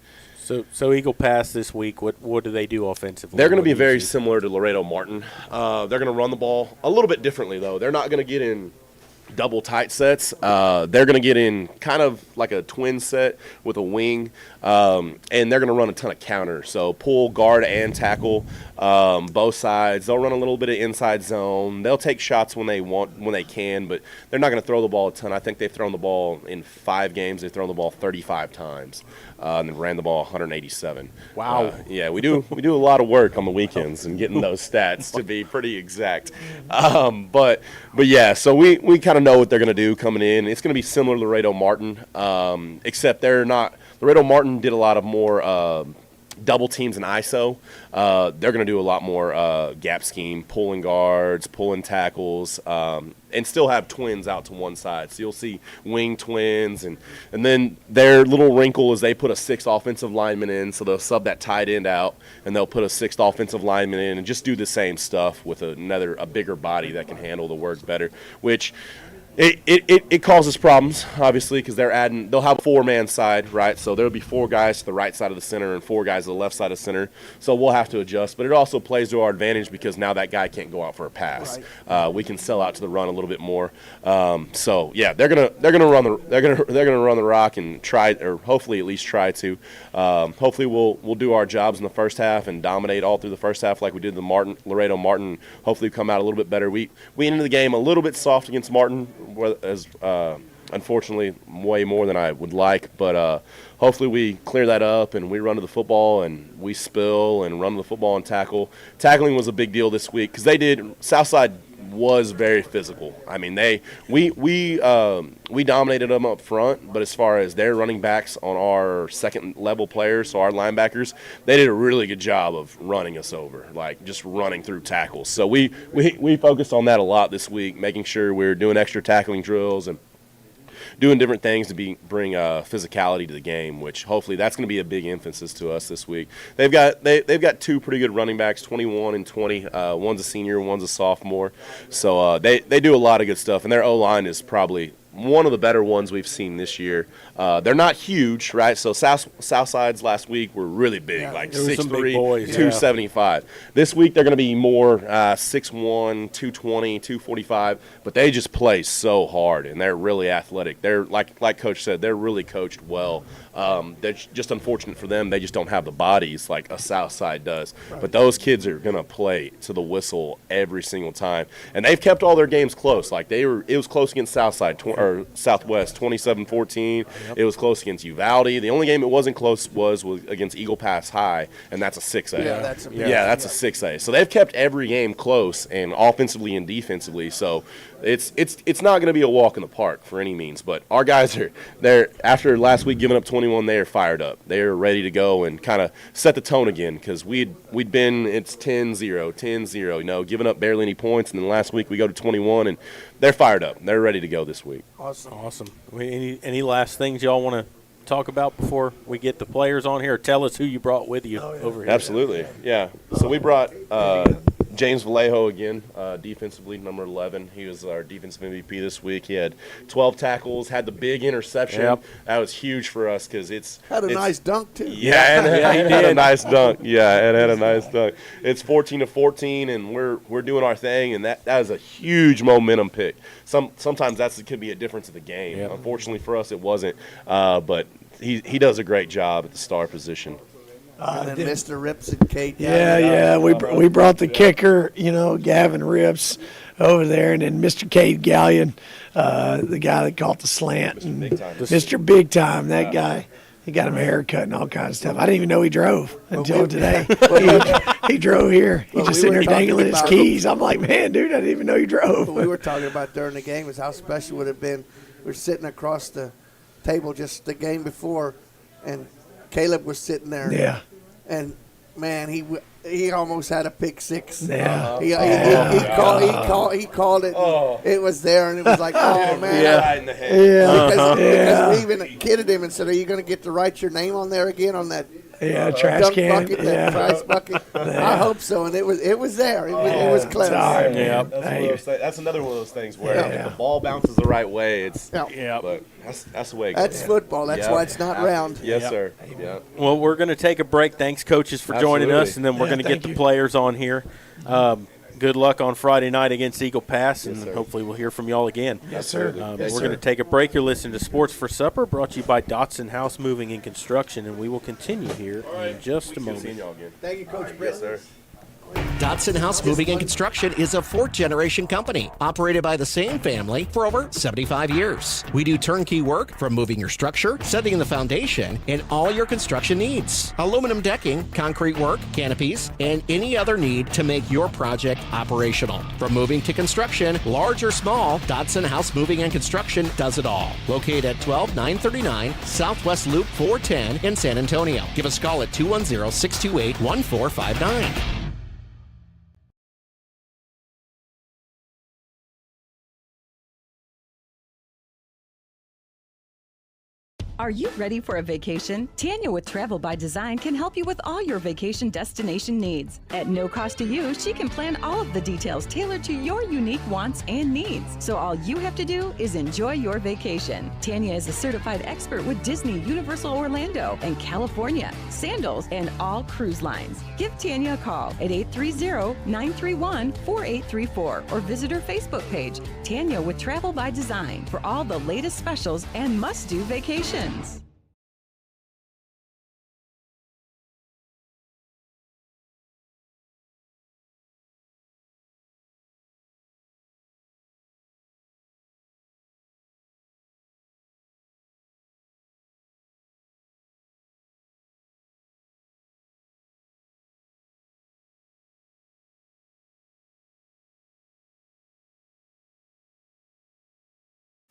Speaker 1: So Eagle Pass this week, what do they do offensively?
Speaker 8: They're going to be very similar to Laredo Martin. They're going to run the ball a little bit differently, though. They're not going to get in double tight sets. They're going to get in kind of like a twin set with a wing, and they're going to run a ton of counters. So pull, guard, and tackle both sides. They'll run a little bit of inside zone. They'll take shots when they can, but they're not going to throw the ball a ton. I think they've thrown the ball in 5 games. They've thrown the ball 35 times and ran the ball 187.
Speaker 1: Wow.
Speaker 8: Yeah, we do a lot of work on the weekends and getting those stats to be pretty exact. But yeah, so we kind of know what they're going to do coming in. It's going to be similar to Laredo Martin, except they're not. Laredo Martin did a lot of more double teams and ISO. They're going to do a lot more gap scheme, pulling guards, pulling tackles, and still have twins out to one side. So you'll see wing twins, and then their little wrinkle is they put a 6th offensive lineman in, so they'll sub that tight end out, and they'll put a 6th offensive lineman in and just do the same stuff with a bigger body that can handle the work better, which It causes problems, obviously, because they'll have a 4-man side, right? So there'll be 4 guys to the right side of the center and 4 guys to the left side of the center. So we'll have to adjust, but it also plays to our advantage because now that guy can't go out for a pass. Right. We can sell out to the run a little bit more. So yeah, they're gonna run the rock and try, or hopefully at least try to. Hopefully we'll do our jobs in the first half and dominate all through the first half like we did the Laredo Martin. Hopefully come out a little bit better. We ended the game a little bit soft against Martin, as unfortunately way more than I would like, but hopefully we clear that up and we run to the football and we spill and run to the football and tackle. Tackling was a big deal this week because Southside was very physical. I mean, we dominated them up front, but as far as their running backs on our second level players, so our linebackers, they did a really good job of running us over, like just running through tackles. So we focused on that a lot this week, making sure we're doing extra tackling drills and doing different things to bring physicality to the game, which hopefully that's going to be a big emphasis to us this week. They've got 2 pretty good running backs, 21 and 20. One's a senior, one's a sophomore. So they do a lot of good stuff, and their O-line is probably one of the better ones we've seen this year. They're not huge, right? So Southside's last week were really big, like 6'3", 275. This week they're going to be more 6'1", 220, 245, but they just play so hard, and they're really athletic. They're, like Coach said, they're really coached well. They're just unfortunate for them. They just don't have the bodies like a Southside does. Right. But those kids are going to play to the whistle every single time. And they've kept all their games close. Like it was close against Southside or Southwest, 27-14. Yep. It was close against Uvalde. The only game it wasn't close was against Eagle Pass High, and that's a 6A.
Speaker 3: Yeah, that's a
Speaker 8: 6A. So they've kept every game close, and offensively and defensively. So it's not going to be a walk in the park for any means. But our guys they're after last week giving up 21, they are fired up. They are ready to go and kind of set the tone again because we'd been it's 10-0, giving up barely any points, and then last week we go to 21, and they're fired up. They're ready to go this week.
Speaker 1: Awesome. Any last things y'all want to talk about before we get the players on here? Tell us who you brought with you over here.
Speaker 8: Absolutely, yeah. So we brought James Vallejo again, defensively, number 11. He was our defensive MVP this week. He had 12 tackles, had the big interception.
Speaker 1: Yep.
Speaker 8: That was huge for us because it's
Speaker 3: had a nice dunk too.
Speaker 8: Yeah, and he had a nice dunk. Yeah, and had a nice dunk. It's 14-14, and we're doing our thing, and that is a huge momentum pick. Sometimes that could be a difference of the game. Yep. Unfortunately for us, it wasn't. But he does a great job at the star position.
Speaker 3: And then Mr. Rips and Kate.
Speaker 7: Yeah. We brought the kicker, Gavin Rips over there, and then Mr. Cade Gallion, the guy that caught the slant. Mr. Big Time, that guy. He got him a haircut and all kinds of stuff. I didn't even know he drove until today. He drove here. He just sitting there dangling his keys. I'm like, man, dude, I didn't even know you drove.
Speaker 3: What we were talking about during the game was how special would it have been. We're sitting across the table just the game before, and Caleb was sitting there.
Speaker 7: Yeah.
Speaker 3: And, man, he almost had a pick six.
Speaker 7: Yeah.
Speaker 3: He called it. Oh. It was there, and it was like, oh, man.
Speaker 8: Yeah. In the head.
Speaker 3: Because we even kidded him and said, are you going to get to write your name on there again on that
Speaker 7: trash
Speaker 3: dunk
Speaker 7: can?
Speaker 3: bucket, that trash bucket? I hope so, and it was there. It was close.
Speaker 7: Sorry,
Speaker 8: That's another one of those things where if the ball bounces the right way, it's but that's the way it goes.
Speaker 3: That's football. That's why it's not round.
Speaker 8: Yes, sir. Yeah.
Speaker 1: Well, we're going to take a break. Thanks, coaches, for joining us, and then we're going to get the players on here. good luck on Friday night against Eagle Pass, and hopefully we'll hear from y'all again.
Speaker 7: Yes, sir.
Speaker 1: We're going to take a break. You're listening to Sports for Supper, brought to you by Dotson House Moving and Construction, and we will continue here in just a moment.
Speaker 3: Thank you, Coach Britt.
Speaker 8: Yes, sir.
Speaker 4: Dotson House Moving and Construction is a fourth-generation company operated by the same family for over 75 years. We do turnkey work from moving your structure, setting the foundation, and all your construction needs. Aluminum decking, concrete work, canopies, and any other need to make your project operational. From moving to construction, large or small, Dotson House Moving and Construction does it all. Located at 12939 Southwest Loop 410 in San Antonio. Give us a call at 210-628-1459.
Speaker 5: Are you ready for a vacation? Tanya with Travel by Design can help you with all your vacation destination needs. At no cost to you, she can plan all of the details tailored to your unique wants and needs. So all you have to do is enjoy your vacation. Tanya is a certified expert with Disney, Universal Orlando, and California, Sandals, and all cruise lines. Give Tanya a call at 830-931-4834 or visit her Facebook page, Tanya with Travel by Design, for all the latest specials and must-do vacations.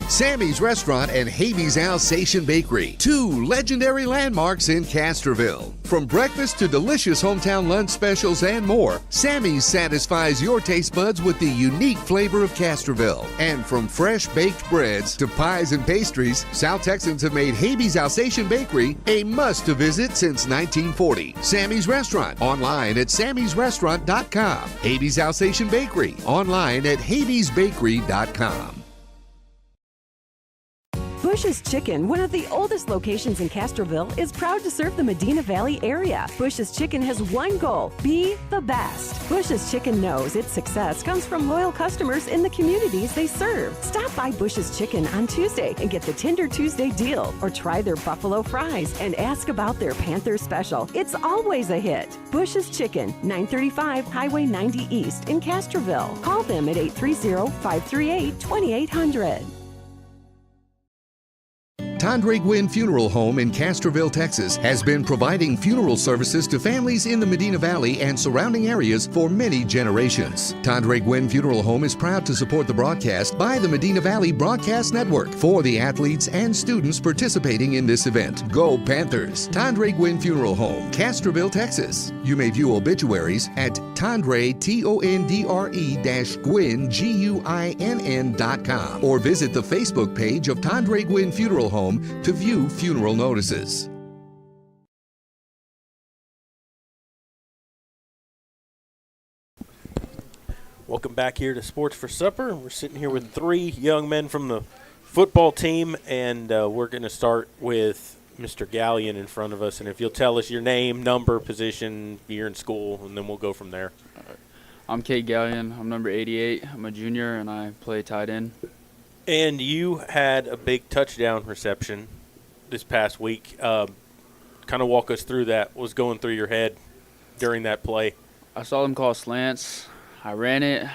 Speaker 6: Sammy's Restaurant and Habeas Alsatian Bakery, two legendary landmarks in Castroville. From breakfast to delicious hometown lunch specials and more, Sammy's satisfies your taste buds with the unique flavor of Castroville. And from fresh baked breads to pies and pastries, South Texans have made Habeas Alsatian Bakery a must-to-visit since 1940. Sammy's Restaurant, online at sammysrestaurant.com. Habeas Alsatian Bakery, online at habeasbakery.com.
Speaker 5: Bush's Chicken, one of the oldest locations in Castroville, is proud to serve the Medina Valley area. Bush's Chicken has one goal: be the best. Bush's Chicken knows its success comes from loyal customers in the communities they serve. Stop by Bush's Chicken on Tuesday and get the Tender Tuesday deal, or try their buffalo fries and ask about their Panther special. It's always a hit. Bush's Chicken, 935 Highway 90 East in Castroville. Call them at 830-538-2800.
Speaker 6: Tandre Gwynn Funeral Home in Castroville, Texas, has been providing funeral services to families in the Medina Valley and surrounding areas for many generations. Tandre Gwynn Funeral Home is proud to support the broadcast by the Medina Valley Broadcast Network for the athletes and students participating in this event. Go Panthers! Tandre Gwynn Funeral Home, Castroville, Texas. You may view obituaries at Tandre, Tondre-Gwynn, Guinn.com, or visit the Facebook page of Tandre Gwynn Funeral Home to view funeral notices.
Speaker 1: Welcome back here to Sports for Supper. We're sitting here with three young men from the football team, and we're going to start with Mr. Gallion in front of us. And if you'll tell us your name, number, position, year in school, and then we'll go from there.
Speaker 9: All right. I'm Kate Gallion. I'm number 88. I'm a junior, and I play tight end.
Speaker 1: And you had a big touchdown reception this past week. Kind of walk us through that. What was going through your head during that play?
Speaker 9: I saw them call slants. I ran it.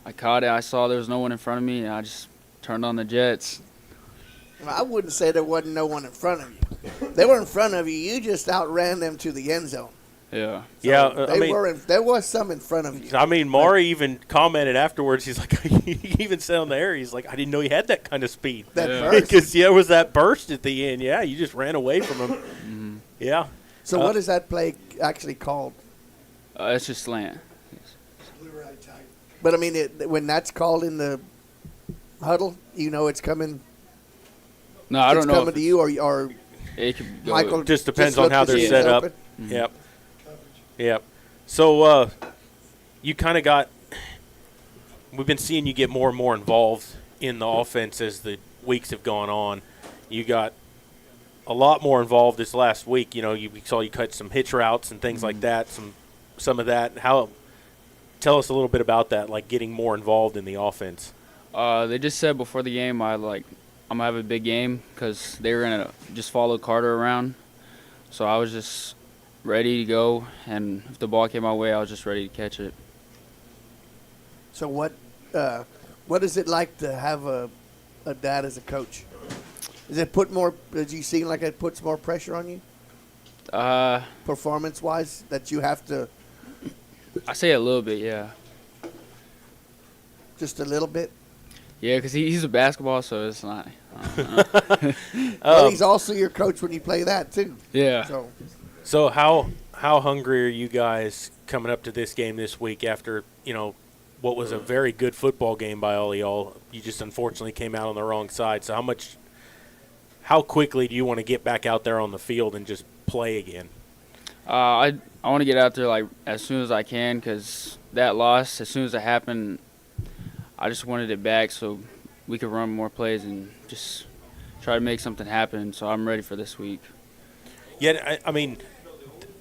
Speaker 9: I caught it. I saw there was no one in front of me, and I just turned on the jets.
Speaker 3: I wouldn't say there wasn't no one in front of you. They were in front of you. You just outran them to the end zone.
Speaker 9: Yeah.
Speaker 3: So
Speaker 1: Yeah,
Speaker 3: there was some in front of you.
Speaker 1: I mean, Maury even commented afterwards. He's like, he even said on the air, he's like, I didn't know he had that kind of speed.
Speaker 3: That burst.
Speaker 1: Because, it was that burst at the end. Yeah, you just ran away from him.
Speaker 9: Mm-hmm.
Speaker 1: Yeah.
Speaker 3: So what is that play actually called?
Speaker 9: It's just slant.
Speaker 3: But, I mean, when that's called in the huddle, you know it's coming.
Speaker 9: No, I don't know.
Speaker 3: It's coming to you, or
Speaker 9: it could go.
Speaker 3: Michael
Speaker 1: just depends on how they're set up.
Speaker 9: Mm-hmm.
Speaker 1: Yep. Yep. So you kind of got – we've been seeing you get more and more involved in the offense as the weeks have gone on. You got a lot more involved this last week. You know, we saw you cut some hitch routes and things like that, some of that. How tell us a little bit about that, like getting more involved in the offense.
Speaker 9: They just said before the game I'm going to have a big game because they were going to just follow Carter around. So I was just ready to go, and if the ball came my way, I was just ready to catch it.
Speaker 3: So what is it like to have a dad as a coach? Does you seem like it puts more pressure on you? Performance-wise, that you have to?
Speaker 9: I say a little bit, yeah.
Speaker 3: Just a little bit?
Speaker 9: Yeah, because he's a basketball, so it's not.
Speaker 3: Well, he's also your coach when you play that, too.
Speaker 9: Yeah.
Speaker 1: So how hungry are you guys coming up to this game this week after, what was a very good football game by all y'all? You just unfortunately came out on the wrong side. So how quickly do you want to get back out there on the field and just play again?
Speaker 9: I want to get out there as soon as I can because that loss, as soon as it happened, I just wanted it back so we could run more plays and just try to make something happen. So I'm ready for this week.
Speaker 1: Yeah, I mean,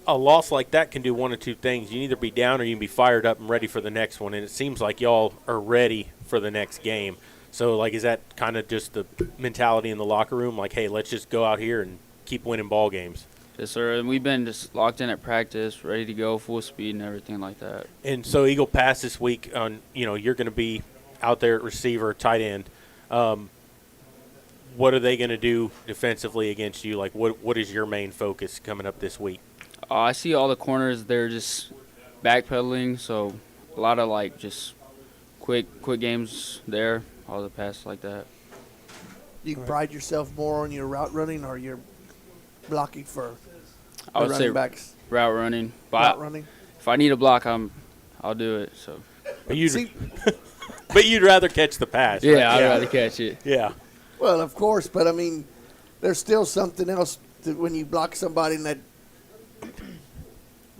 Speaker 1: a loss like that can do one of two things. You can either be down or you can be fired up and ready for the next one, and it seems like y'all are ready for the next game. So, is that kind of just the mentality in the locker room? Like, hey, let's just go out here and keep winning ball games.
Speaker 9: Yes, sir. And we've been just locked in at practice, ready to go, full speed and everything like that.
Speaker 1: And so Eagle Pass this week, you're going to be out there at receiver, tight end. What are they going to do defensively against you? Like, what is your main focus coming up this week?
Speaker 9: I see all the corners, they're just backpedaling, so a lot of, just quick games there, all the passes like that.
Speaker 3: You pride yourself more on your route running or your blocking for
Speaker 9: I would say
Speaker 3: backs?
Speaker 9: Route running.
Speaker 3: Route running?
Speaker 9: If I need a block, I'll do it. So.
Speaker 1: But you'd rather catch the pass.
Speaker 9: Yeah,
Speaker 1: right?
Speaker 9: I'd rather catch it.
Speaker 1: Yeah.
Speaker 3: Well, of course, but I mean, there's still something else when you block somebody and that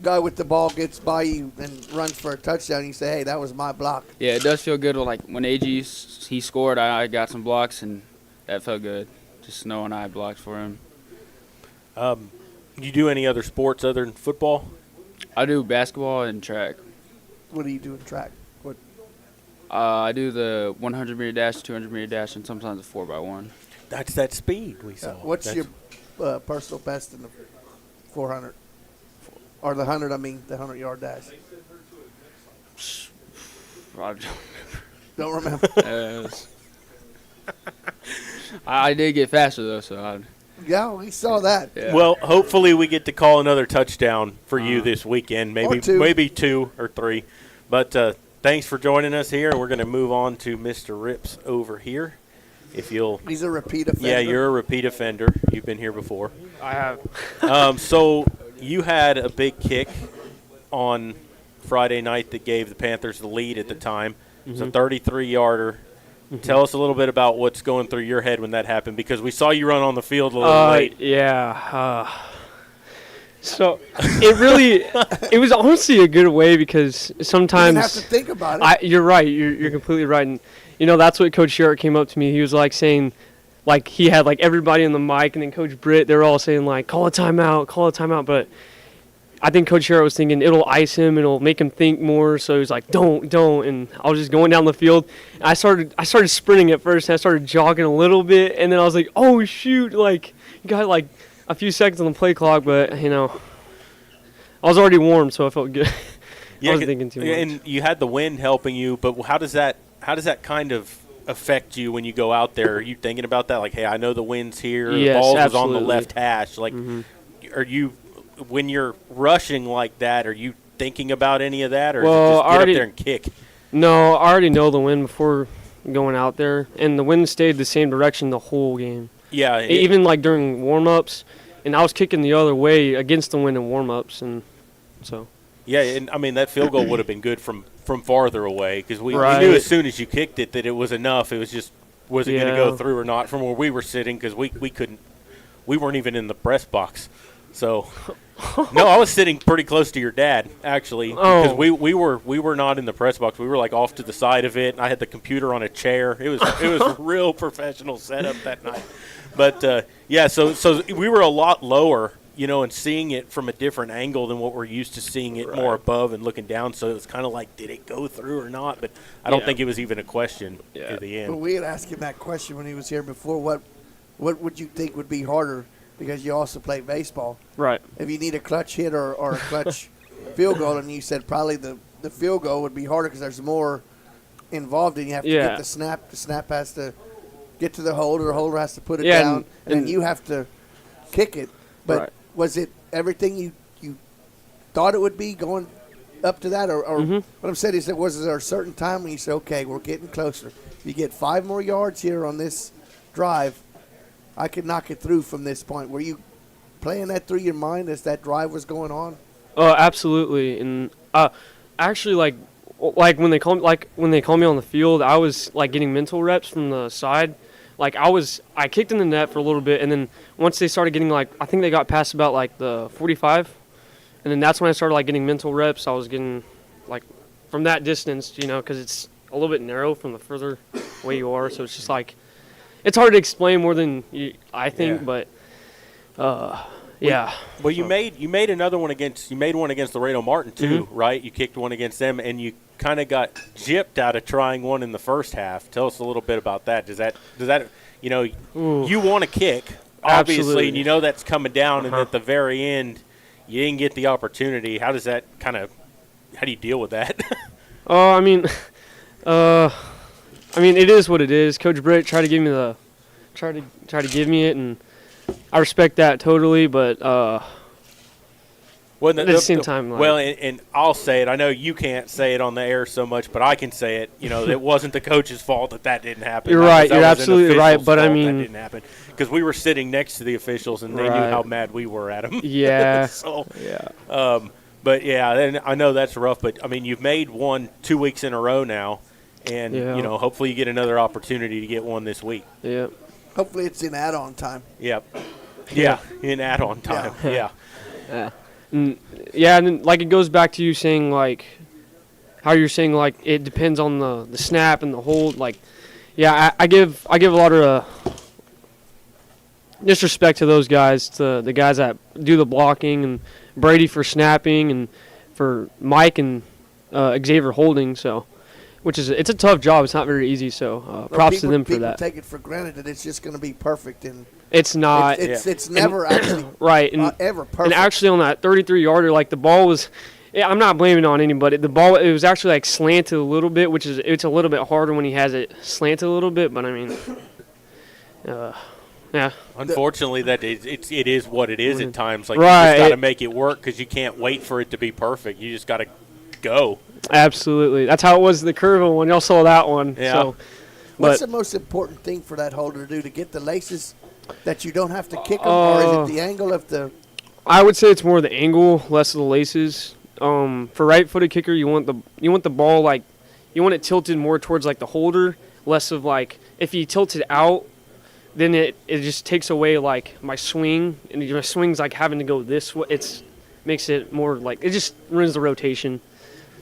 Speaker 3: guy with the ball gets by you and runs for a touchdown. You say, "Hey, that was my block."
Speaker 9: Yeah, it does feel good. When AG he scored, I got some blocks and that felt good. Just knowing I blocked for him.
Speaker 1: You do any other sports other than football?
Speaker 9: I do basketball and track.
Speaker 3: What do you do in track? What?
Speaker 9: I do the 100-meter dash, 200-meter dash, and sometimes a 4x1.
Speaker 1: That's that speed we saw.
Speaker 3: What's your personal best in the 400? Or the 100, the 100-yard dash?
Speaker 9: I
Speaker 3: don't remember.
Speaker 9: I did get faster, though, so
Speaker 3: yeah, we saw that.
Speaker 9: Yeah.
Speaker 1: Well, hopefully we get to call another touchdown for you this weekend, maybe two or three. But thanks for joining us here, and we're going to move on to Mr. Rips over here.
Speaker 3: He's a repeat offender.
Speaker 1: Yeah, you're a repeat offender. You've been here before.
Speaker 10: I have.
Speaker 1: So you had a big kick on Friday night that gave the Panthers the lead at the time. It's a 33-yarder. Tell us a little bit about what's going through your head when that happened, because we saw you run on the field a little late.
Speaker 10: Yeah. So it was honestly a good way because sometimes
Speaker 3: you didn't have to think about it.
Speaker 10: You're right. You're completely right. And, that's what Coach Sherritt came up to me. He was saying, he had everybody on the mic, and then Coach Britt, they were all saying call a timeout. But I think Coach Sherritt was thinking it'll ice him, it'll make him think more. So he was like, don't. And I was just going down the field. And I started sprinting at first, and I started jogging a little bit, and then I was like, oh shoot, you got a few seconds on the play clock, but I was already warm, so I felt good.
Speaker 1: Yeah,
Speaker 10: I wasn't thinking too much.
Speaker 1: And you had the wind helping you, but how does that kind of affect you when you go out there? Are you thinking about that? Hey, I know the wind's here.
Speaker 10: Yes,
Speaker 1: the ball
Speaker 10: absolutely.
Speaker 1: was on the left hash. Are you, when you're rushing like that, are you thinking about any of that, or is it just get up there and kick?
Speaker 10: No, I already know the wind before going out there, and the wind stayed the same direction the whole game.
Speaker 1: Yeah.
Speaker 10: Even during warm-ups, and I was kicking the other way against the wind in warm-ups, and so.
Speaker 1: Yeah, and that field goal would have been good from farther away, because we
Speaker 10: Right.
Speaker 1: knew as soon as you kicked it that it was enough. It was just, was it going to go through or not from where we were sitting, because we weren't even in the press box. So, no, I was sitting pretty close to your dad, actually, because we were not in the press box. We were off to the side of it. I had the computer on a chair. It was a real professional setup that night. But yeah, so we were a lot lower, and seeing it from a different angle than what we're used to seeing it more above and looking down. So it's kind of like, did it go through or not? But I don't think it was even a question at the end.
Speaker 3: Well, we had asked him that question when he was here before. What would you think would be harder? Because you also play baseball.
Speaker 10: Right.
Speaker 3: If you need a clutch hit or a clutch field goal, and you said probably the field goal would be harder because there's more involved and you have to get the snap. The snap has to get to the holder has to put it down, and then you have to kick it. But was it everything you thought it would be going up to that? Or what I'm saying is, was there a certain time when you said, okay, we're getting closer. If you get 5 more yards here on this drive, I could knock it through from this point. Were you playing that through your mind as that drive was going on?
Speaker 10: Oh, absolutely. And actually, like when they call me on the field, I was like getting mental reps from the side. Like I kicked in the net for a little bit, and then once they started getting I think they got past about like the 45, and then that's when I started like getting mental reps. I was getting like from that distance, because it's a little bit narrow from the further away you are. So it's just like it's hard to explain more than I think, but. Yeah.
Speaker 1: Well, you made another one against Laredo Martin too, right? You kicked one against them, and you kind of got gypped out of trying one in the first half. Tell us a little bit about that. Does that you want to kick obviously,
Speaker 10: absolutely.
Speaker 1: and that's coming down, and at the very end you didn't get the opportunity. How do you deal with that?
Speaker 10: I mean, it is what it is. Coach Britt tried to give me give me it, and I respect that totally, but at the same time,
Speaker 1: and I'll say it. I know you can't say it on the air so much, but I can say it. It wasn't the coach's fault that didn't happen.
Speaker 10: You're right. You're absolutely right. But I mean,
Speaker 1: that didn't happen because we were sitting next to the officials and they knew how mad we were at them.
Speaker 10: Yeah.
Speaker 1: But and I know that's rough. But I mean, you've made one 2 weeks in a row now, and hopefully you get another opportunity to get one this week.
Speaker 10: Yeah.
Speaker 3: Hopefully it's in add-on time.
Speaker 1: Yep. Yeah, in add-on time. Yeah.
Speaker 10: And then it goes back to you saying how you're saying it depends on the snap and the hold. I give a lot of disrespect to those guys, to the guys that do the blocking, and Brady for snapping, and for Mike and Xavier holding. So. It's a tough job. It's not very easy. So props to them for that.
Speaker 3: People take it for granted that it's just going to be perfect, and
Speaker 10: it's not.
Speaker 3: It's never actually
Speaker 10: right and
Speaker 3: ever perfect.
Speaker 10: And actually on that 33-yarder, the ball was. Yeah, I'm not blaming it on anybody. The ball, it was actually slanted a little bit, which is it's a little bit harder when he has it slanted a little bit. But I mean, yeah.
Speaker 1: Unfortunately, it is what it is at times. You just got to make it work because you can't wait for it to be perfect. You just got to go.
Speaker 10: Absolutely. That's how it was the curve one. Y'all saw that one.
Speaker 1: Yeah.
Speaker 10: So,
Speaker 3: what's the most important thing for that holder to do, to get the laces that you don't have to kick them, or is it the angle of the?
Speaker 10: I would say it's more the angle, less of the laces. For right-footed kicker, you want the ball you want it tilted more towards the holder, less of if you tilt it out, then it just takes away my swing, and my swing's having to go this way. It makes it more it just ruins the rotation.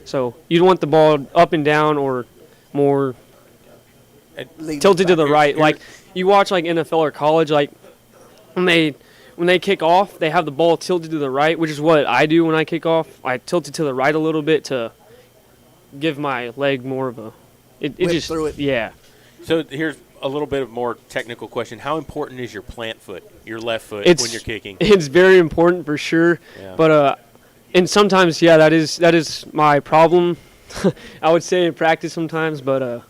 Speaker 10: So you don't want the ball up and down or more tilted to the right. You watch NFL or college, when they kick off, they have the ball tilted to the right, which is what I do when I kick off. I tilt it to the right a little bit to give my leg more of a it just
Speaker 3: through it.
Speaker 10: Yeah.
Speaker 1: So here's a little bit of more technical question. How important is your plant foot, your left foot, when you're kicking?
Speaker 10: It's very important for sure.
Speaker 1: Yeah.
Speaker 10: But and sometimes, that is my problem. I would say in practice sometimes, but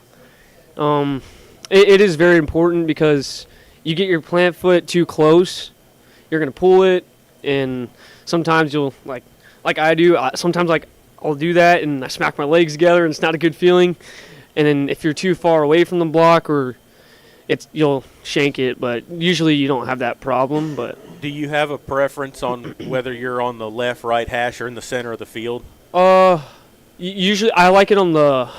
Speaker 10: it is very important because you get your plant foot too close, you're gonna pull it, and sometimes you'll like I do. Sometimes I'll do that and I smack my legs together and it's not a good feeling. And then if you're too far away from the block, you'll shank it. But usually you don't have that problem. But
Speaker 1: do you have a preference on whether you're on the left, right hash or in the center of the field?
Speaker 10: Usually I like it on the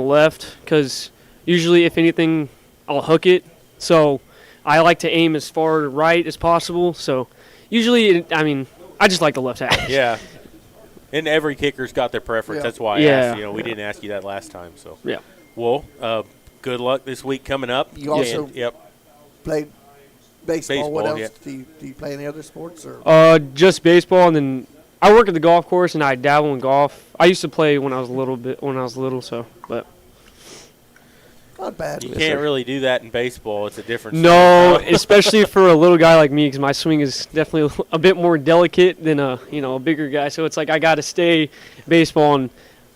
Speaker 10: left because usually if anything I'll hook it. So I like to aim as far right as possible. So usually I just like the left hash.
Speaker 1: Yeah. And every kicker's got their preference.
Speaker 3: Yeah.
Speaker 1: That's why I asked. We didn't ask you that last time. So
Speaker 10: yeah.
Speaker 1: Well, good luck this week coming up.
Speaker 3: You also played Baseball. What else?
Speaker 1: Yeah.
Speaker 3: Do you play any other sports? Or?
Speaker 10: Just baseball, and then I work at the golf course, and I dabble in golf. I used to play when I was little, so but.
Speaker 3: Not bad.
Speaker 1: You can't really do that in baseball. It's a different.
Speaker 10: No, especially for a little guy like me, because my swing is definitely a bit more delicate than a bigger guy. So it's like I got to stay baseball, and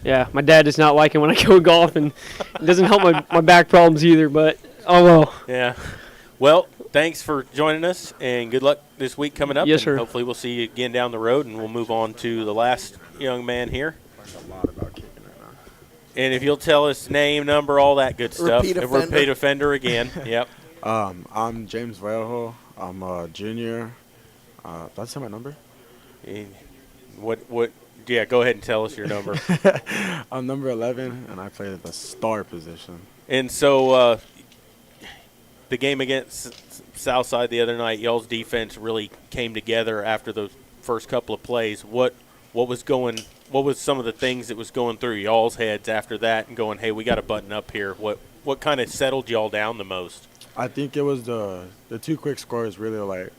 Speaker 10: yeah, my dad does not like it when I go golf, and it doesn't help my back problems either. But oh well.
Speaker 1: Yeah. Well, thanks for joining us, and good luck this week coming up.
Speaker 10: Yes,
Speaker 1: and
Speaker 10: sir.
Speaker 1: Hopefully, we'll see you again down the road, and we'll move on to the last young man here. And if you'll tell us name, number, all that good stuff. Repeat offender again. Yep.
Speaker 11: I'm James Vallejo. I'm a junior. That's my number?
Speaker 1: And what? Yeah, go ahead and tell us your number.
Speaker 11: I'm number 11, and I play at the star position.
Speaker 1: And so the game against Southside the other night, y'all's defense really came together after those first couple of plays. What was some of the things that was going through y'all's heads after that and going, hey, we got to button up here? What kind of settled y'all down the most?
Speaker 11: I think it was the two quick scores really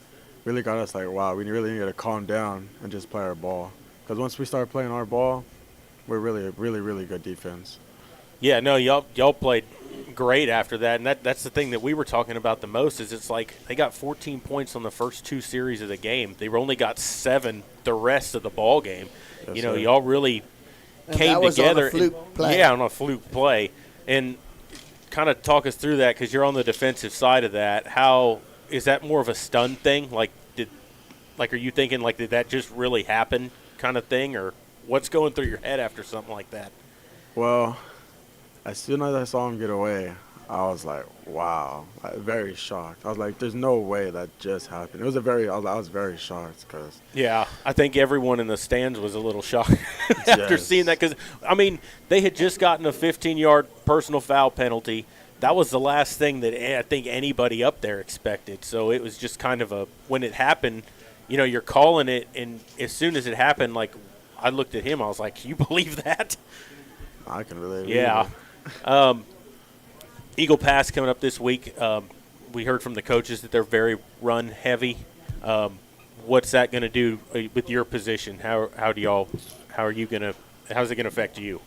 Speaker 11: got us like, wow, we really need to calm down and just play our ball. Because once we start playing our ball, we're really good defense.
Speaker 1: Yeah, no, y'all played great after that, and that's the thing that we were talking about the most is it's like they got 14 points on the first two series of the game. They only got 7 the rest of the ball game.
Speaker 11: Yes,
Speaker 1: you know,
Speaker 11: sir.
Speaker 1: y'all really came together.
Speaker 3: On a fluke play.
Speaker 1: Yeah, on a fluke play. And kind of talk us through that because you're on the defensive side of that. How is that more of a stun thing? Are you thinking did that just really happen kind of thing, or what's going through your head after something like that?
Speaker 11: Well, as soon as I saw him get away, I was like, wow, very shocked. I was like, there's no way that just happened. I was very shocked because.
Speaker 1: Yeah, I think everyone in the stands was a little shocked after seeing that because, I mean, they had just gotten a 15-yard personal foul penalty. That was the last thing that I think anybody up there expected. So it was just kind of when it happened, you're calling it, and as soon as it happened, I looked at him, I was like, can you believe that?
Speaker 11: I can relate.
Speaker 1: Yeah. Eagle Pass coming up this week. We heard from the coaches that they're very run heavy. What's that going to do with your position? How's it going to affect you?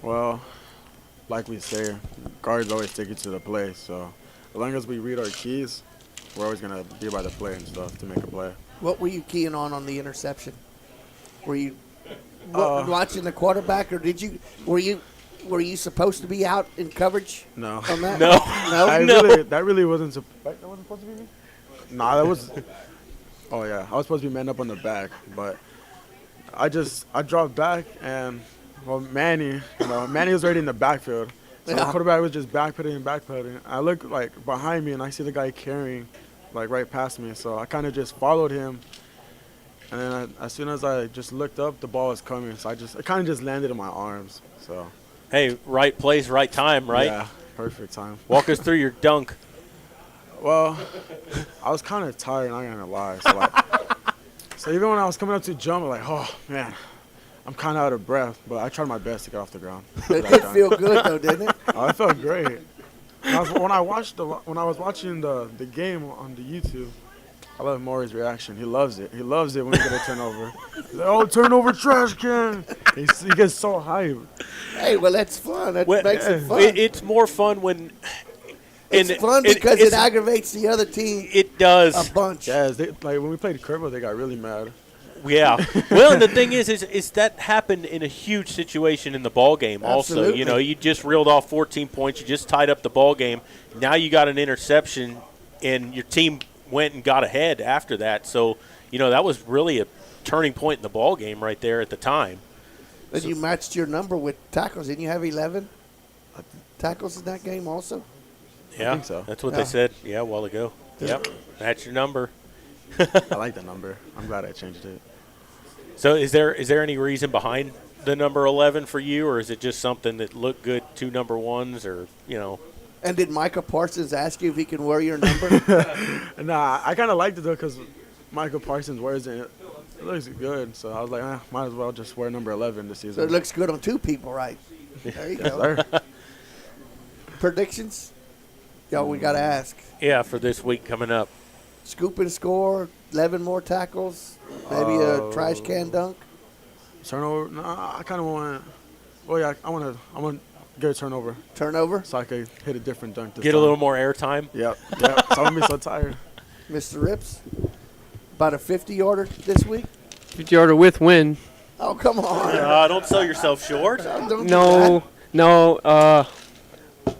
Speaker 11: Well, like we say, guards always take it to the play. So as long as we read our keys, we're always going to be by the play and stuff to make a play.
Speaker 3: What were you keying on the interception? Were you watching the quarterback, or were you supposed to be out in coverage?
Speaker 11: No.
Speaker 3: On that?
Speaker 1: No.
Speaker 11: That really wasn't supposed to be me? Nah, that was – oh, yeah. I was supposed to be man up on the back, but I dropped back, and, Manny was already in the backfield. So the quarterback was just backpedaling. I look, behind me, and I see the guy carrying, right past me. So I kind of just followed him. And then as soon as I just looked up, the ball was coming. So it kind of just landed in my arms. So.
Speaker 1: Hey, right place, right time, right?
Speaker 11: Yeah, perfect time.
Speaker 1: Walk us through your dunk.
Speaker 11: Well, I was kind of tired, not gonna lie. So even when I was coming up to jump, I'm like, oh man, I'm kind of out of breath. But I tried my best to get off the ground.
Speaker 3: It did feel good though, didn't it?
Speaker 11: Oh, it felt great. When I was watching the game on the YouTube, I love Maury's reaction. He loves it. He loves it when we get a turnover. He's like, oh, turnover trash can. He gets so hyped.
Speaker 3: Hey, well, that's fun. That makes it fun.
Speaker 1: It's more fun when
Speaker 3: it's fun because it aggravates the other team.
Speaker 1: It does
Speaker 3: a bunch.
Speaker 11: Yeah, when we played Kerbo, they got really mad.
Speaker 1: Yeah. Well, and the thing is that happened in a huge situation in the ball game.
Speaker 3: Absolutely.
Speaker 1: Also, you just reeled off 14 points. You just tied up the ball game. Now you got an interception, and your team went and got ahead after that. So, that was really a turning point in the ball game right there at the time.
Speaker 3: Then you matched your number with tackles. Didn't you have 11 tackles in that game also?
Speaker 1: Yeah,
Speaker 11: I think so.
Speaker 1: That's what they said, a while ago. Yep, match your number.
Speaker 11: I like the number. I'm glad I changed it.
Speaker 1: So is there any reason behind the number 11 for you, or is it just something that looked good, 2 number ones, or,
Speaker 3: And did Micah Parsons ask you if he can wear your number?
Speaker 11: Nah, I kind of liked it, though, because Michael Parsons wears it. It looks good, so I was like, might as well just wear number 11 this season.
Speaker 3: So it looks good on 2 people, right? There you go. Predictions? Yo, we got to ask.
Speaker 1: Yeah, for this week coming up.
Speaker 3: scoop and score, 11 more tackles, maybe a trash can dunk.
Speaker 11: Turnover? Nah, I kind of want. Well, yeah, I want to get a turnover.
Speaker 3: Turnover?
Speaker 11: So I could hit a different dunk.
Speaker 1: Get a little more airtime.
Speaker 11: Yep. So I'm gonna be so tired.
Speaker 3: Mr. Rips, about a 50-yarder this week.
Speaker 10: 50-yarder with win.
Speaker 3: Oh, come on!
Speaker 1: Don't sell yourself short.
Speaker 10: No. I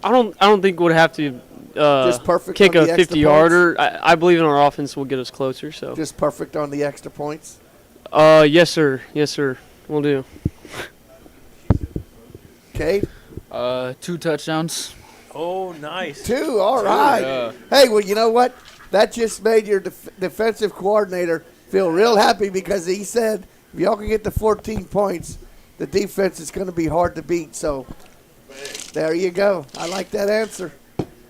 Speaker 10: don't think we'll have to
Speaker 3: just perfect
Speaker 10: kick
Speaker 3: on
Speaker 10: a
Speaker 3: the extra
Speaker 10: 50-yarder. I believe in our offense will get us closer. So
Speaker 3: just perfect on the extra points.
Speaker 10: Yes, sir. We'll do.
Speaker 3: Cade?
Speaker 9: 2 touchdowns.
Speaker 1: Oh, nice.
Speaker 3: 2, all right. Hey, well, you know what? That just made your defensive coordinator feel real happy because he said if y'all can get to 14 points, the defense is going to be hard to beat. So there you go. I like that answer.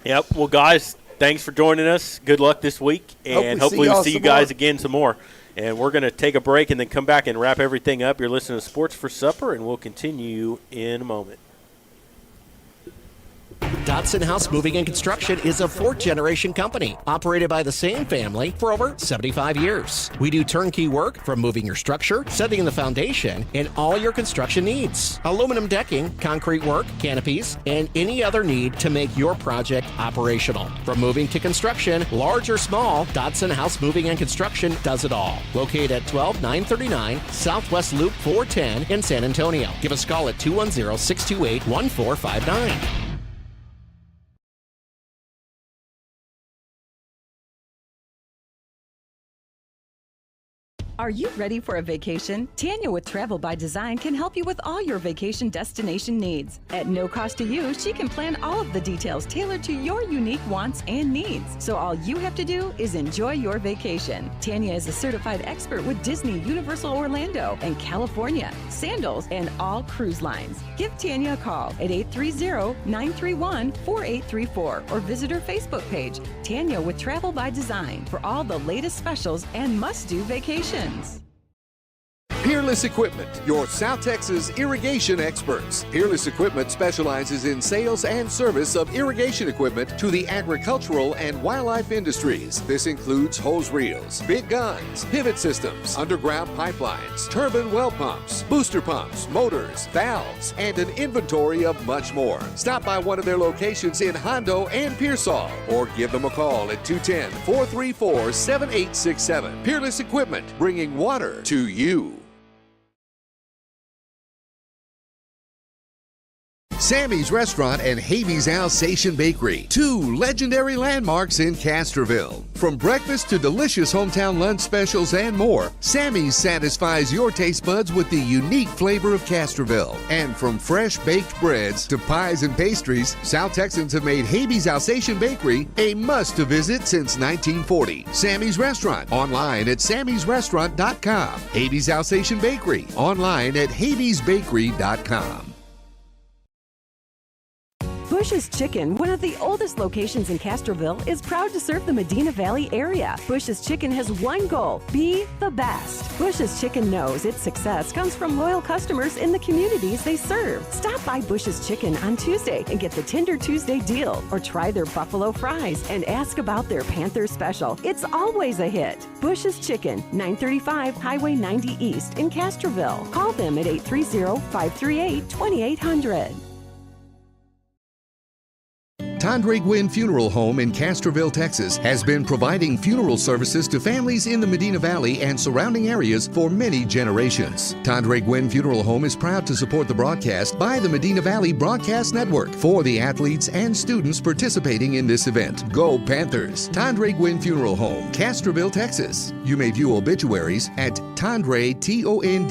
Speaker 1: Yep. Well, guys, thanks for joining us. Good luck this week, and hopefully we'll see you guys again some more. And we're going to take a break and then come back and wrap everything up. You're listening to Sports for Supper, and we'll continue in a moment.
Speaker 4: Dodson House Moving and Construction is a 4th-generation company operated by the same family for over 75 years. We do turnkey work from moving your structure, setting the foundation, and all your construction needs. Aluminum decking, concrete work, canopies, and any other need to make your project operational. From moving to construction, large or small, Dodson House Moving and Construction does it all. Located at 12939 Southwest Loop 410 in San Antonio. Give us a call at 210-628-1459.
Speaker 5: Are you ready for a vacation? Tanya with Travel by Design can help you with all your vacation destination needs. At no cost to you, she can plan all of the details tailored to your unique wants and needs. So all you have to do is enjoy your vacation. Tanya is a certified expert with Disney, Universal Orlando, and California, Sandals, and all cruise lines. Give Tanya a call at 830-931-4834 or visit her Facebook page, Tanya with Travel by Design, for all the latest specials and must-do vacations.
Speaker 6: Peerless Equipment, your South Texas irrigation experts. Peerless Equipment specializes in sales and service of irrigation equipment to the agricultural and wildlife industries. This includes hose reels, big guns, pivot systems, underground pipelines, turbine well pumps, booster pumps, motors, valves, and an inventory of much more. Stop by one of their locations in Hondo and Pearsall or give them a call at 210-434-7867. Peerless Equipment, bringing water to you. Sammy's Restaurant and Habeas Alsatian Bakery, 2 legendary landmarks in Castroville. From breakfast to delicious hometown lunch specials and more, Sammy's satisfies your taste buds with the unique flavor of Castroville. And from fresh baked breads to pies and pastries, South Texans have made Habeas Alsatian Bakery a must-to-visit since 1940. Sammy's Restaurant, online at sammysrestaurant.com. Habeas Alsatian Bakery, online at habeasbakery.com.
Speaker 5: Bush's Chicken, one of the oldest locations in Castroville, is proud to serve the Medina Valley area. Bush's Chicken has one goal: be the best. Bush's Chicken knows its success comes from loyal customers in the communities they serve. Stop by Bush's Chicken on Tuesday and get the Tender Tuesday deal, or try their buffalo fries and ask about their Panther special. It's always a hit. Bush's Chicken, 935 Highway 90 East in Castroville. Call them at 830-538-2800.
Speaker 6: Tandre Gwynn Funeral Home in Castroville, Texas, has been providing funeral services to families in the Medina Valley and surrounding areas for many generations. Tandre Gwynn Funeral Home is proud to support the broadcast by the Medina Valley Broadcast Network for the athletes and students participating in this event. Go Panthers! Tandre Gwynn Funeral Home, Castroville, Texas. You may view obituaries at Tandre, Tondre-Gwynn,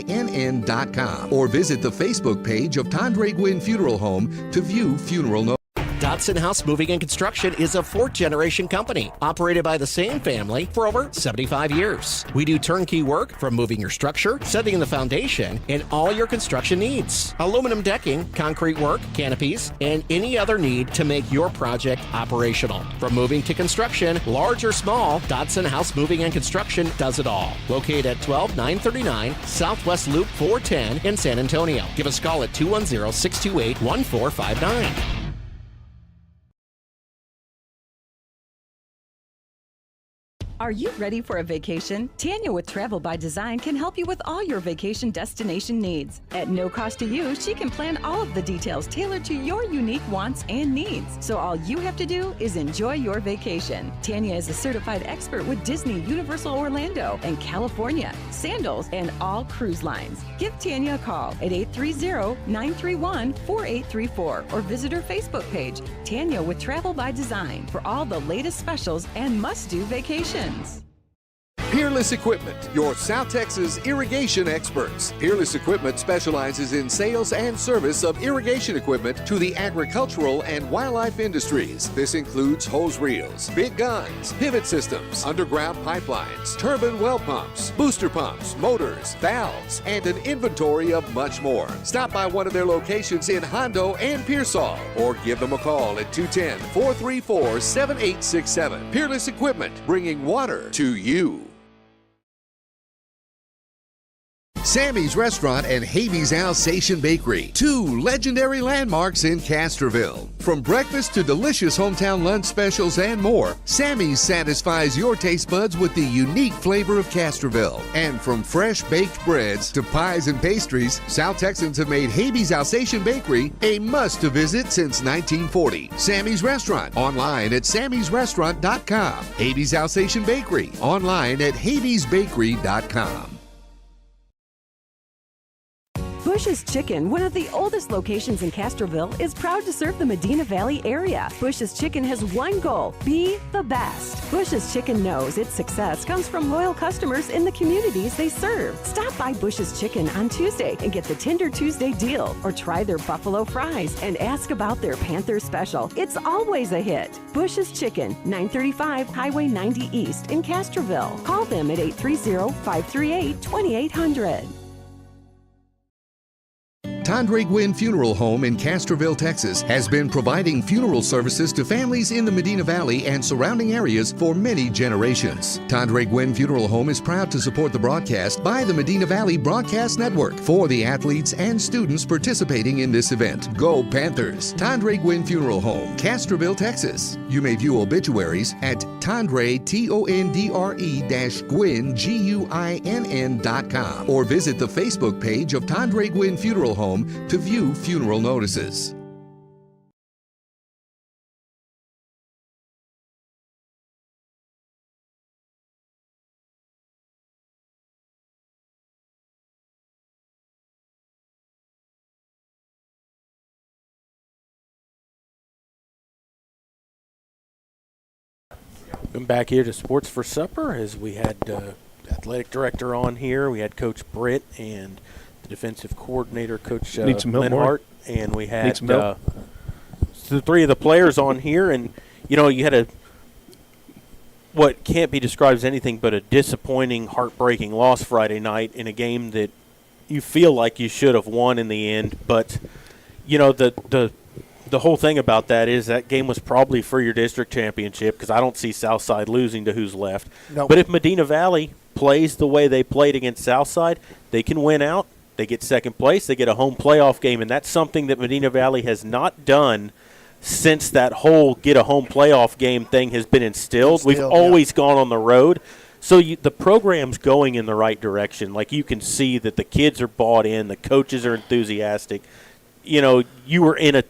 Speaker 6: Guinn.com, or visit the Facebook page of Tandre Gwynn Funeral Home to view funeral notes.
Speaker 4: Dodson House Moving and Construction is a 4th-generation company operated by the same family for over 75 years. We do turnkey work from moving your structure, setting the foundation, and all your construction needs. Aluminum decking, concrete work, canopies, and any other need to make your project operational. From moving to construction, large or small, Dodson House Moving and Construction does it all. Located at 12939 Southwest Loop 410 in San Antonio. Give us a call at 210-628-1459.
Speaker 5: Are you ready for a vacation? Tanya with Travel by Design can help you with all your vacation destination needs. At no cost to you, she can plan all of the details tailored to your unique wants and needs. So all you have to do is enjoy your vacation. Tanya is a certified expert with Disney, Universal Orlando, and California, Sandals, and all cruise lines. Give Tanya a call at 830-931-4834 or visit her Facebook page, Tanya with Travel by Design, for all the latest specials and must-do vacations.
Speaker 6: Peerless Equipment, your South Texas irrigation experts. Peerless Equipment specializes in sales and service of irrigation equipment to the agricultural and wildlife industries. This includes hose reels, big guns, pivot systems, underground pipelines, turbine well pumps, booster pumps, motors, valves, and an inventory of much more. Stop by one of their locations in Hondo and Pearsall or give them a call at 210-434-7867. Peerless Equipment, bringing water to you. Sammy's Restaurant and Habeas Alsatian Bakery, two legendary landmarks in Castroville. From breakfast to delicious hometown lunch specials and more, Sammy's satisfies your taste buds with the unique flavor of Castroville. And from fresh baked breads to pies and pastries, South Texans have made Habeas Alsatian Bakery a must-to-visit since 1940. Sammy's Restaurant, online at sammysrestaurant.com. Habeas Alsatian Bakery, online at habeasbakery.com.
Speaker 5: Bush's Chicken, one of the oldest locations in Castroville, is proud to serve the Medina Valley area. Bush's Chicken has one goal: be the best. Bush's Chicken knows its success comes from loyal customers in the communities they serve. Stop by Bush's Chicken on Tuesday and get the Tender Tuesday deal, or try their buffalo fries and ask about their Panther special. It's always a hit. Bush's Chicken, 935 Highway 90 East in Castroville. Call them at 830-538-2800.
Speaker 6: Tandre Gwynn Funeral Home in Castroville, Texas, has been providing funeral services to families in the Medina Valley and surrounding areas for many generations. Tandre Gwynn Funeral Home is proud to support the broadcast by the Medina Valley Broadcast Network for the athletes and students participating in this event. Go Panthers! Tandre Gwynn Funeral Home, Castroville, Texas. You may view obituaries at Tandre, Tondre-Gwynn, Guinn.com, or visit the Facebook page of Tandre Gwynn Funeral Home to view funeral notices.
Speaker 1: Welcome back here to Sports for Supper, as we had athletic director on here. We had Coach Britt and the defensive coordinator, Coach Linhart, and we had the three of the players on here. And, you know, you had what can't be described as anything but a disappointing, heartbreaking loss Friday night in a game that you feel like you should have won in the end. But, you know, the whole thing about that is that game was probably for your district championship, because I don't see Southside losing to who's left.
Speaker 3: Nope.
Speaker 1: But if Medina Valley plays the way they played against Southside, they can win out. They get second place. They get a home playoff game, and that's something that Medina Valley has not done since that whole get a home playoff game thing has been instilled. We've always gone on the road. So the program's going in the right direction. Like, you can see that the kids are bought in. The coaches are enthusiastic. You know, you were in a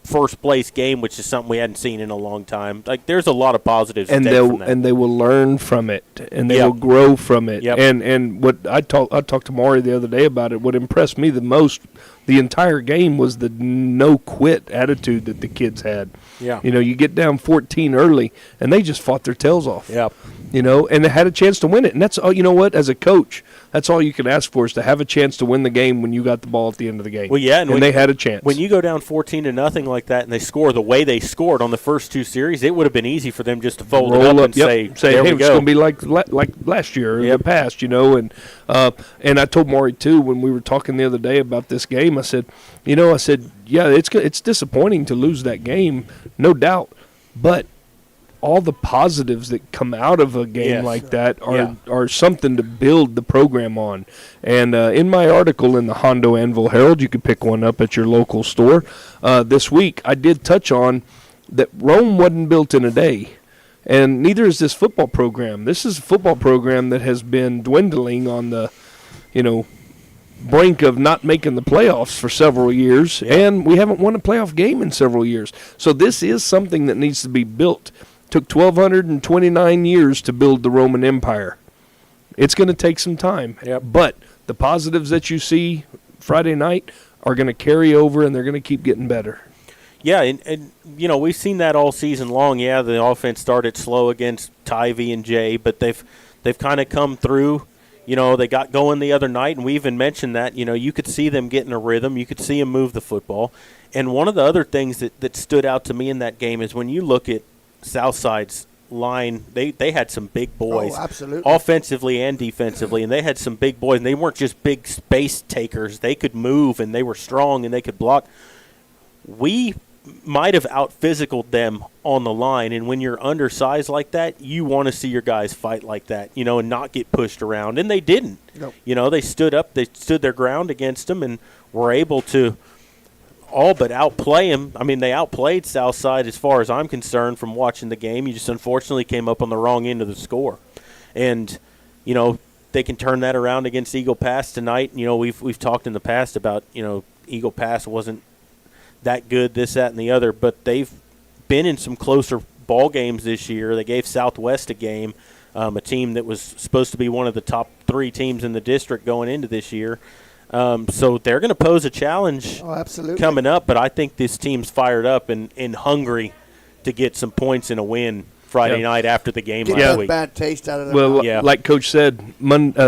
Speaker 1: first place game, which is something we hadn't seen in a long time. Like, there's a lot of positives.
Speaker 2: And they will learn from it, and they will grow from it.
Speaker 1: Yep.
Speaker 2: And what I talked to Maury the other day about it. What impressed me the most the entire game was the no quit attitude that the kids had.
Speaker 1: Yeah.
Speaker 2: You know, you get down 14 early, and they just fought their tails off.
Speaker 1: Yep.
Speaker 2: You know, and they had a chance to win it. And that's all. You know what? As a coach, that's all you can ask for, is to have a chance to win the game when you got the ball at the end of the game.
Speaker 1: Well, yeah,
Speaker 2: and they had a chance.
Speaker 1: When you go down 14-0 like that, and they score the way they scored on the first two series, it would have been easy for them just to fold it up and say, there
Speaker 2: hey,
Speaker 1: we go.
Speaker 2: It's going to be like last year or the past, you know. And I told Maury too, when we were talking the other day about this game, I said, yeah, it's disappointing to lose that game, no doubt, but all the positives that come out of a game like that are something to build the program on. And in my article in the Hondo Anvil Herald, you can pick one up at your local store this week, I did touch on that Rome wasn't built in a day.
Speaker 12: And neither is this football program. This is a football program that has been dwindling on the, brink of not making the playoffs for several years, and we haven't won a playoff game in several years. So this is something that needs to be built. Took 1,229 years to build the Roman Empire. It's going to take some time.
Speaker 1: Yep.
Speaker 12: But the positives that you see Friday night are going to carry over, and they're going to keep getting better.
Speaker 1: Yeah, and we've seen that all season long. Yeah, the offense started slow against Tivy and Jay, but they've kind of come through. They got going the other night, and we even mentioned that. You could see them getting a rhythm. You could see them move the football. And one of the other things that stood out to me in that game is when you look at Southside's line, they had some big boys.
Speaker 3: Oh, absolutely.
Speaker 1: Offensively and defensively, and they had some big boys, and they weren't just big space takers. They could move, and they were strong, and they could block. We might have out-physicaled them on the line, and when you're undersized like that, you want to see your guys fight like that, and not get pushed around, and they didn't.
Speaker 3: Nope.
Speaker 1: They stood up, they stood their ground against them, and were able to all but outplay them. I mean, they outplayed Southside as far as I'm concerned from watching the game. You just unfortunately came up on the wrong end of the score. And, they can turn that around against Eagle Pass tonight. We've talked in the past about, Eagle Pass wasn't that good, this, that, and the other, but they've been in some closer ball games this year. They gave Southwest a game, a team that was supposed to be one of the top 3 teams in the district going into this year. So they're going to pose a challenge coming up, but I think this team's fired up and hungry to get some points and a win Friday night after the game last week.
Speaker 3: Bad taste out of their mouth.
Speaker 12: Like Coach said,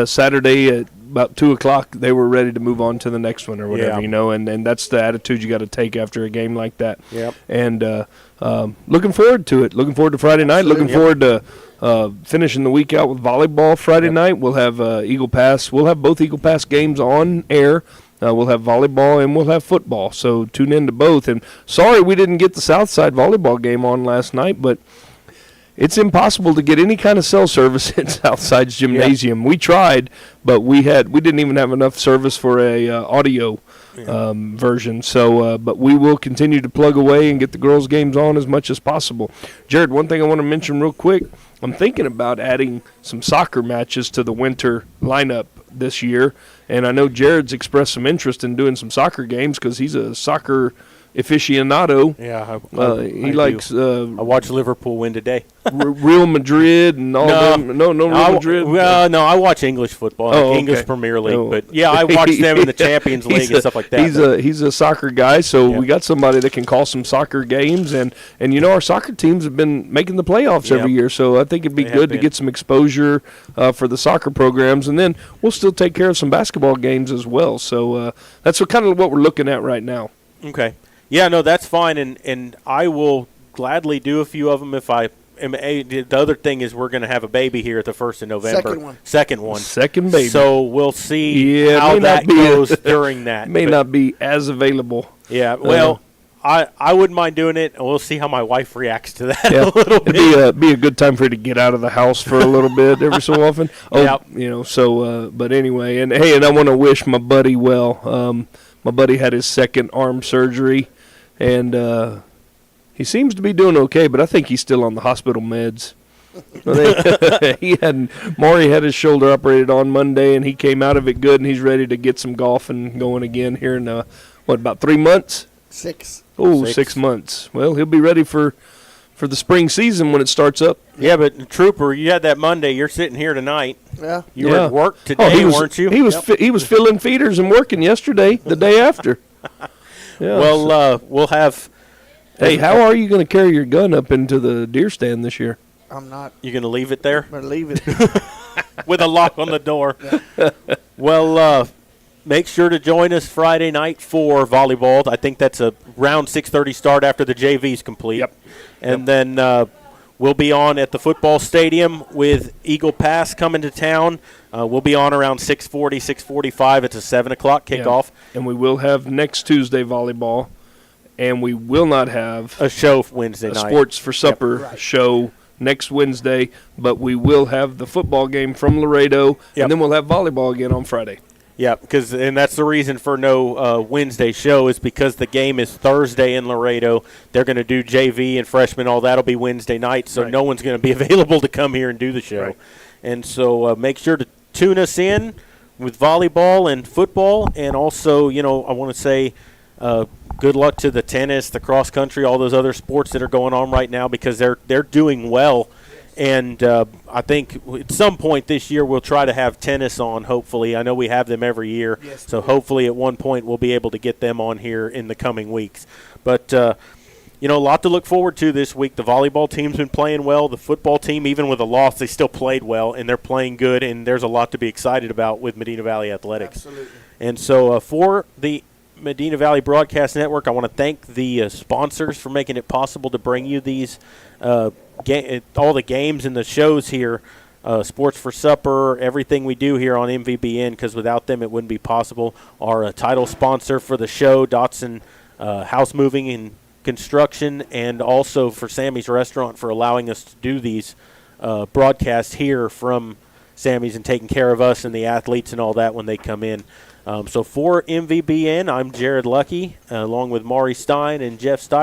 Speaker 12: Saturday at about 2 o'clock, they were ready to move on to the next one or whatever, and that's the attitude you got to take after a game like that.
Speaker 1: Yep.
Speaker 12: And looking forward to it. Looking forward to Friday night. Looking forward to finishing the week out with volleyball Friday night. We'll have Eagle Pass. We'll have both Eagle Pass games on air. We'll have volleyball and we'll have football. So tune in to both. And sorry we didn't get the Southside volleyball game on last night, but it's impossible to get any kind of cell service in Southside's gymnasium. We tried, but we didn't even have enough service for a audio version. So, but we will continue to plug away and get the girls' games on as much as possible. Jared, one thing I want to mention real quick, I'm thinking about adding some soccer matches to the winter lineup this year, and I know Jared's expressed some interest in doing some soccer games because he's a soccer aficionado.
Speaker 1: Yeah,
Speaker 12: he likes.
Speaker 1: I watched Liverpool win today.
Speaker 12: Real Madrid and all them. No, Real Madrid.
Speaker 1: Well, no, I watch English football, English Premier League. But yeah, I watch them in the Champions League and stuff like that.
Speaker 12: He's a soccer guy, so we got somebody that can call some soccer games, and our soccer teams have been making the playoffs every year. So I think it'd be good to get some exposure for the soccer programs, and then we'll still take care of some basketball games as well. So that's kind of what we're looking at right now.
Speaker 1: Okay. Yeah, no, that's fine, and I will gladly do a few of them if I am. The other thing is we're going to have a baby here at the 1st of November. Second one.
Speaker 12: Second baby.
Speaker 1: So we'll see how that goes during that.
Speaker 12: May not be as available.
Speaker 1: Yeah, well, I wouldn't mind doing it, and we'll see how my wife reacts to that a little bit.
Speaker 12: It'd be a good time for her to get out of the house for a little bit every so often. But anyway, and I want to wish my buddy well. My buddy had his second arm surgery. And he seems to be doing okay, but I think he's still on the hospital meds. Maury had his shoulder operated on Monday, and he came out of it good, and he's ready to get some golfing going again here in, about 3 months?
Speaker 3: 6.
Speaker 12: Oh, 6 months. Well, he'll be ready for the spring season when it starts up.
Speaker 1: Yeah, but Trooper, you had that Monday. You're sitting here tonight.
Speaker 3: Yeah.
Speaker 1: You were at work today, weren't you?
Speaker 12: He was filling feeders and working yesterday, the day after. Yeah,
Speaker 1: well, we'll have.
Speaker 12: Hey, how are you going to carry your gun up into the deer stand this year?
Speaker 3: I'm not.
Speaker 1: You going to leave it there?
Speaker 3: I'm going to leave it.
Speaker 1: With a lock on the door. Yeah. Well, make sure to join us Friday night for volleyball. I think that's a round 6:30 start after the JV's complete.
Speaker 12: Yep.
Speaker 1: And then we'll be on at the football stadium with Eagle Pass coming to town. We'll be on around 6:40, 6:45. It's a 7 o'clock kickoff.
Speaker 12: Yeah. And we will have next Tuesday volleyball, and we will not have
Speaker 1: a show Wednesday night.
Speaker 12: Sports for Supper show next Wednesday, but we will have the football game from Laredo, and then we'll have volleyball again on Friday.
Speaker 1: Yeah, and that's the reason for no Wednesday show is because the game is Thursday in Laredo. They're going to do JV and freshman, all that'll be Wednesday night, so no one's going to be available to come here and do the show.
Speaker 2: Right.
Speaker 1: And so make sure to tune us in with volleyball and football, and also, I want to say good luck to the tennis, the cross country, all those other sports that are going on right now because they're doing well. And I think at some point this year we'll try to have tennis on, hopefully. I know we have them every year, so hopefully at one point we'll be able to get them on here in the coming weeks. But, a lot to look forward to this week. The volleyball team's been playing well. The football team, even with a loss, they still played well, and they're playing good, and there's a lot to be excited about with Medina Valley Athletics.
Speaker 3: Absolutely.
Speaker 1: And so for the Medina Valley Broadcast Network, I want to thank the sponsors for making it possible to bring you these all the games and the shows here, Sports for Supper, everything we do here on MVBN, because without them it wouldn't be possible. Our title sponsor for the show, Dotson House Moving and Construction, and also for Sammy's Restaurant for allowing us to do these broadcasts here from Sammy's and taking care of us and the athletes and all that when they come in. So for MVBN, I'm Jared Lucky, along with Maury Stein and Jeff Stein.